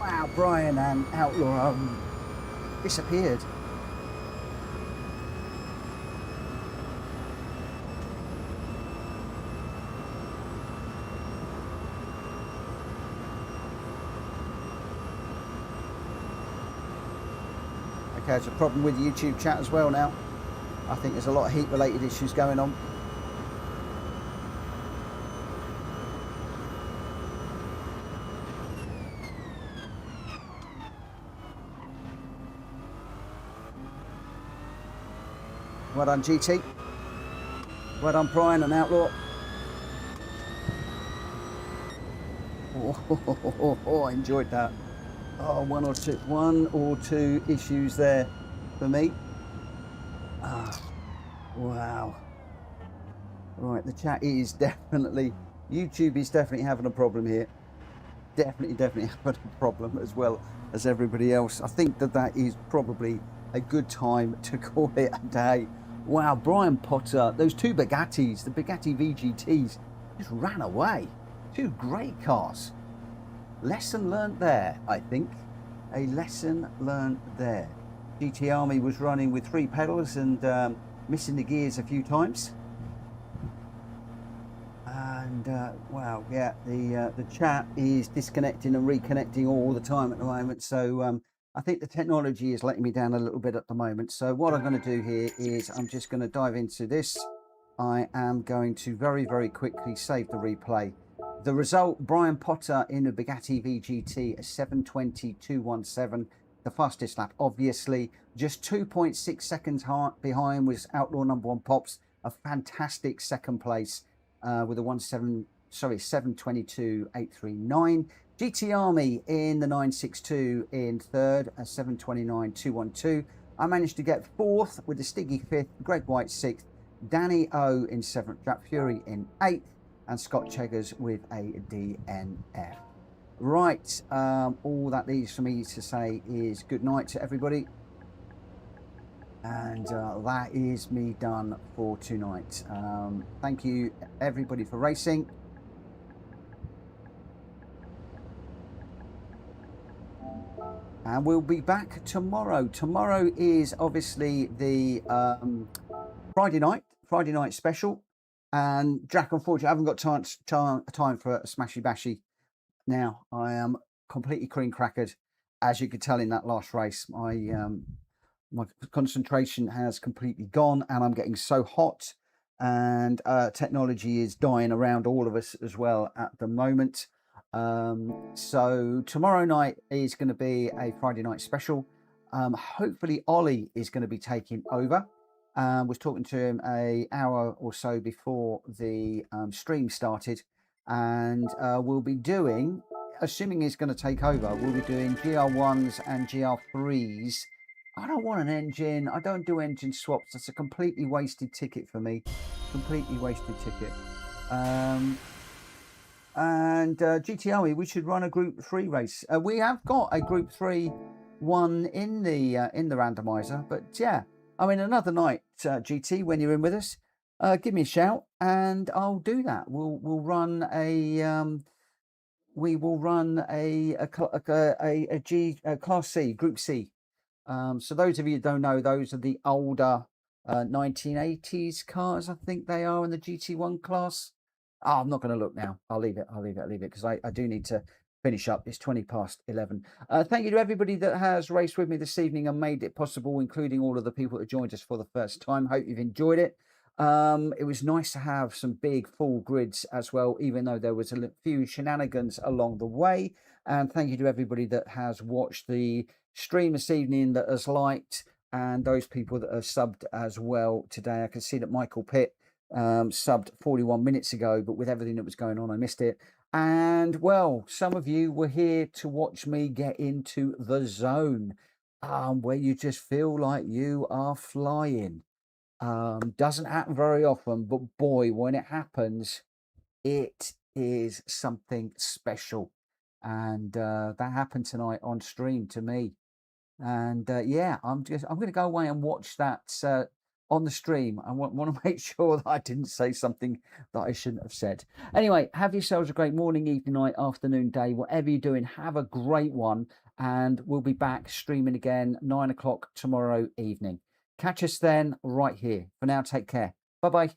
Wow, Brian and Outlaw disappeared. Okay, there's a problem with YouTube chat as well now. I think there's a lot of heat related issues going on. Well done, GT. Well done, Brian and Outlaw. Oh, I enjoyed that. Oh, one or two issues there for me. Wow. Right, the chat is definitely, YouTube is definitely having a problem here. Definitely having a problem as well as everybody else. I think that is probably a good time to call it a day. Wow, Brian Potter, those two Bugattis, the Bugatti VGTs, just ran away. Two great cars. Lesson learnt there, I think. A lesson learnt there. GT Army was running with 3 pedals and missing the gears a few times. And wow, yeah, the chat is disconnecting and reconnecting all the time at the moment. So I think the technology is letting me down a little bit at the moment. So what I'm going to do here is I'm just going to dive into this. I am going to very quickly save the replay. The result, Brian Potter in a Bugatti VGT, a 7:20.217, the fastest lap, obviously. Just 2.6 seconds behind was Outlaw number 1 Pops, a fantastic second place with a 7:22.839. GT Army in the 962 in third, a 7:29.212. I managed to get fourth with the Stiggy fifth, Gr.x 6th, Danny O in 7th, Jack Fury in 8th, and Scott Cheggers with a DNF. Right, all that leaves for me to say is good night to everybody. And that is me done for tonight. Thank you everybody for racing. And we'll be back tomorrow. Tomorrow is obviously the Friday night special. And Jack, unfortunately, I haven't got time for a smashy bashy now. I am completely cream crackered, as you could tell in that last race. My concentration has completely gone, and I'm getting so hot, and technology is dying around all of us as well at the moment. So tomorrow night is going to be a Friday night special. Hopefully Ollie is going to be taking over. Was talking to him an hour or so before the stream started, and we'll be doing, assuming he's going to take over, we'll be doing GR1s and GR3s. I don't want an engine. I don't do engine swaps. That's a completely wasted ticket for me. Completely wasted ticket. And GT Army, we should run a Group 3 race. We have got a Group 3 one in the randomizer, but yeah, I mean, another night, GT, when you're in with us, give me a shout and I'll do that. We'll run a Class C, Group C. So those of you who don't know, those are the older 1980s cars, I think they are in the GT1 class. Oh, I'm not going to look now. I'll leave it because I do need to finish up. It's 20 past 11. Thank you to everybody that has raced with me this evening and made it possible, including all of the people that joined us for the first time. Hope you've enjoyed it. It was nice to have some big full grids as well, even though there was a few shenanigans along the way. And thank you to everybody that has watched the stream this evening, that has liked, and those people that have subbed as well today. I can see that Michael Pitt subbed 41 minutes ago, but with everything that was going on, I missed it. And well, some of you were here to watch me get into the zone, where you just feel like you are flying. Doesn't happen very often, but boy, when it happens, it is something special. And that happened tonight on stream to me. And yeah, I'm going to go away and watch that on the stream. I want to make sure that I didn't say something that I shouldn't have said. Anyway, have yourselves a great morning, evening, night, afternoon, day, whatever you're doing. Have a great one, and we'll be back streaming again 9 o'clock tomorrow evening. Catch us then right here. For now, take care. Bye-bye.